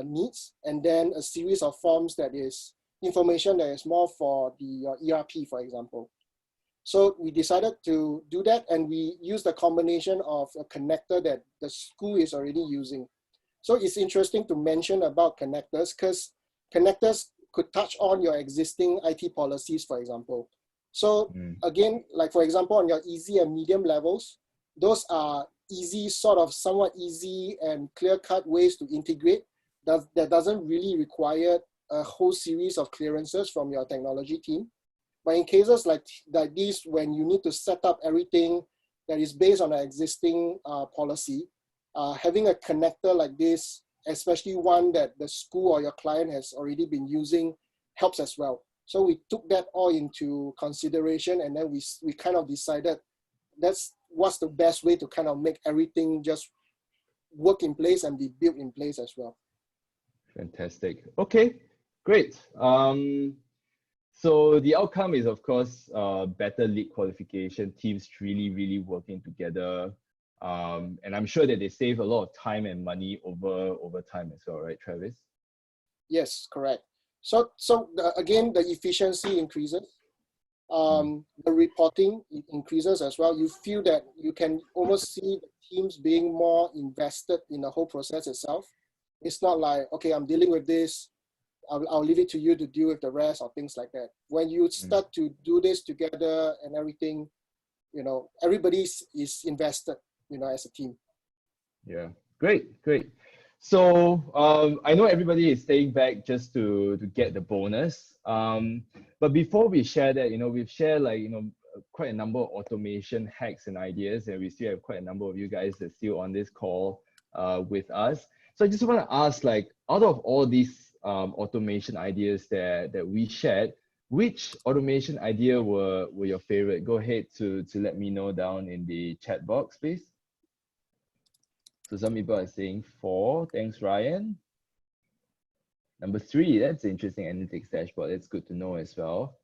needs, and then a series of forms that is information that is more for the ERP, for example. So we decided to do that, and we use the combination of a connector that the school is already using. So it's interesting to mention about connectors, because connectors could touch on your existing IT policies, for example. So again, like for example, on your easy and medium levels, those are easy, sort of somewhat easy and clear-cut ways to integrate that doesn't really require a whole series of clearances from your technology team. But in cases like these, when you need to set up everything that is based on an existing policy, having a connector like this, especially one that the school or your client has already been using, helps as well. So we took that all into consideration, and then we kind of decided what's the best way to kind of make everything just work in place and be built in place as well. Fantastic. Okay, great. So the outcome is, of course, better lead qualification, teams really working together. And I'm sure that they save a lot of time and money over time as well, right, Travis? Yes, correct. So again, the efficiency increases. The reporting increases as well. You feel that you can almost see the teams being more invested in the whole process itself. It's not like, okay, I'm dealing with this, I'll leave it to you to deal with the rest or things like that. When you start to do this together and everything, everybody is invested, as a team. Yeah, great. So I know everybody is staying back just to get the bonus. But before we share that, we've shared quite a number of automation hacks and ideas, and we still have quite a number of you guys that's still on this call with us. So I just want to ask, out of all these automation ideas that we shared, which automation idea were your favorite? Go ahead to let me know down in the chat box, please. So some people are saying 4. Thanks, Ryan. Number 3, that's interesting. Analytics dashboard. That's good to know as well.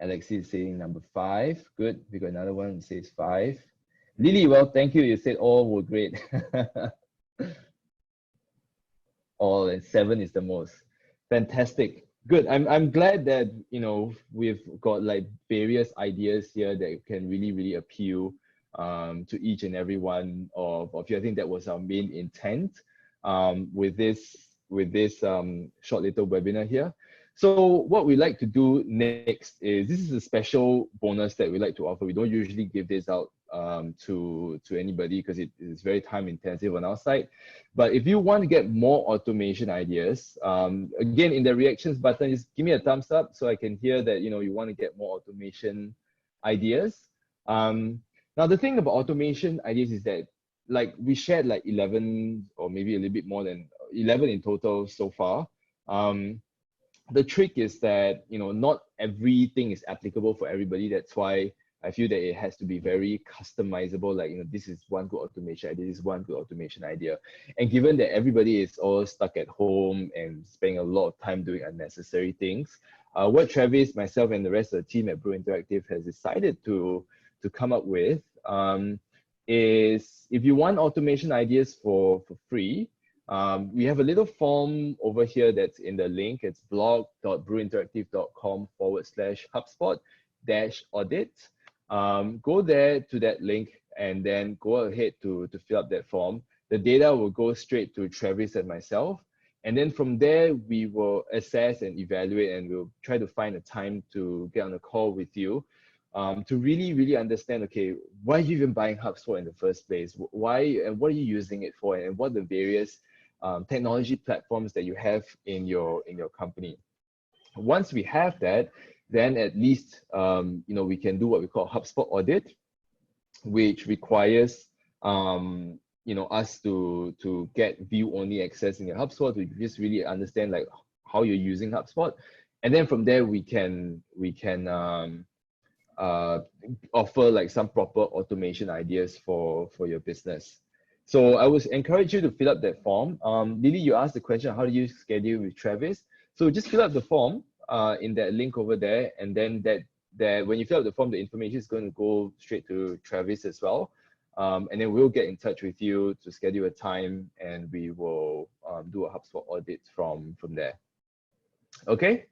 Alexi is saying number 5. Good. We got another one that says 5. Lily, well, thank you. You said all were great. All, and 7 is the most. Fantastic. Good. I'm glad that we've got various ideas here that can really appeal to each and every one of you. I think that was our main intent with this short little webinar here. So what we like to do next is, this is a special bonus that we like to offer. We don't usually give this out to anybody because it is very time intensive on our side. But if you want to get more automation ideas, again, in the reactions button, just give me a thumbs up so I can hear that you want to get more automation ideas. Now the thing about automation ideas is that we shared 11 or maybe a little bit more than 11 in total so far. The trick is that not everything is applicable for everybody. That's why I feel that it has to be very customizable. This is one good automation idea, this is one good automation idea. And given that everybody is all stuck at home and spending a lot of time doing unnecessary things, what Travis, myself, and the rest of the team at Brew Interactive has decided to come up with is, if you want automation ideas for free, we have a little form over here that's in the link. It's blog.brewinteractive.com/HubSpot-audit. Go there to that link and then go ahead to fill up that form. The data will go straight to Travis and myself. And then from there, we will assess and evaluate, and we'll try to find a time to get on a call with you to really understand, okay, why are you even buying HubSpot in the first place? Why, and what are you using it for? And what are the various technology platforms that you have in your company. Once we have that, then at least we can do what we call HubSpot audit, which requires us to get view-only access in your HubSpot to just really understand like how you're using HubSpot, and then from there we can offer like some proper automation ideas for your business. So I would encourage you to fill up that form. Lily, you asked the question, how do you schedule with Travis? So just fill up the form in that link over there, and then that when you fill out the form, the information is going to go straight to Travis as well. And then we'll get in touch with you to schedule a time, and we will do a HubSpot audit from there. Okay.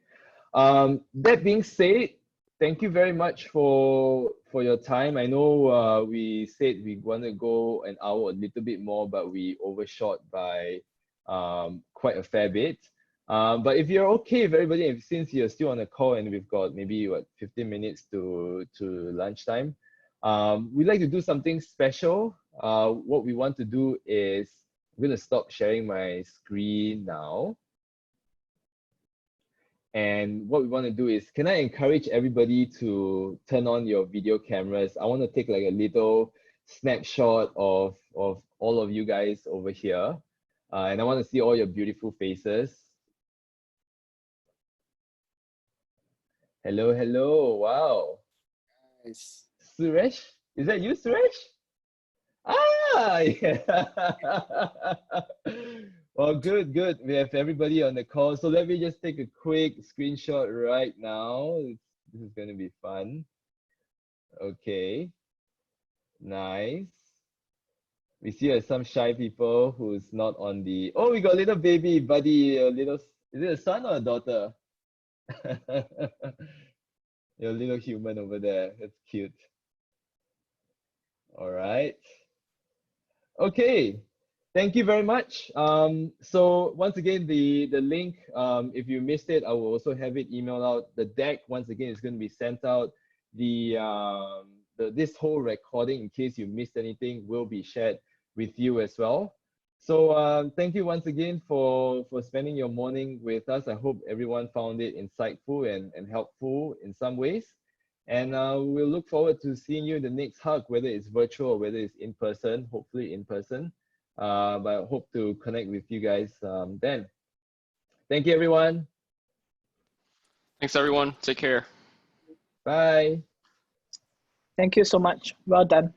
That being said, thank you very much for your time. I know we said we want to go an hour, a little bit more, but we overshot by quite a fair bit. But if you're okay with everybody, since you're still on the call and we've got maybe 15 minutes to lunchtime, we'd like to do something special. What we want to do is I'm going to stop sharing my screen now. And what we want to do is, can I encourage everybody to turn on your video cameras? I want to take like a little snapshot of all of you guys over here. And I want to see all your beautiful faces. Hello, hello. Wow. Nice. Suresh? Is that you, Suresh? Ah, yeah. Well, good. We have everybody on the call. So let me just take a quick screenshot right now. This is going to be fun. Okay. Nice. We see some shy people who's not on the... Oh, we got a little baby buddy. Is it a son or a daughter? Your little human over there. That's cute. All right. Okay. Thank you very much. So once again, the link, if you missed it, I will also have it emailed out. The deck, once again, is going to be sent out. This whole recording, in case you missed anything, will be shared with you as well. So thank you once again for spending your morning with us. I hope everyone found it insightful and helpful in some ways. And we'll look forward to seeing you in the next hug, whether it's virtual or whether it's in person, hopefully in person. But I hope to connect with you guys then. Thank you, everyone. Thanks, everyone. Take care. Bye. Thank you so much. Well done.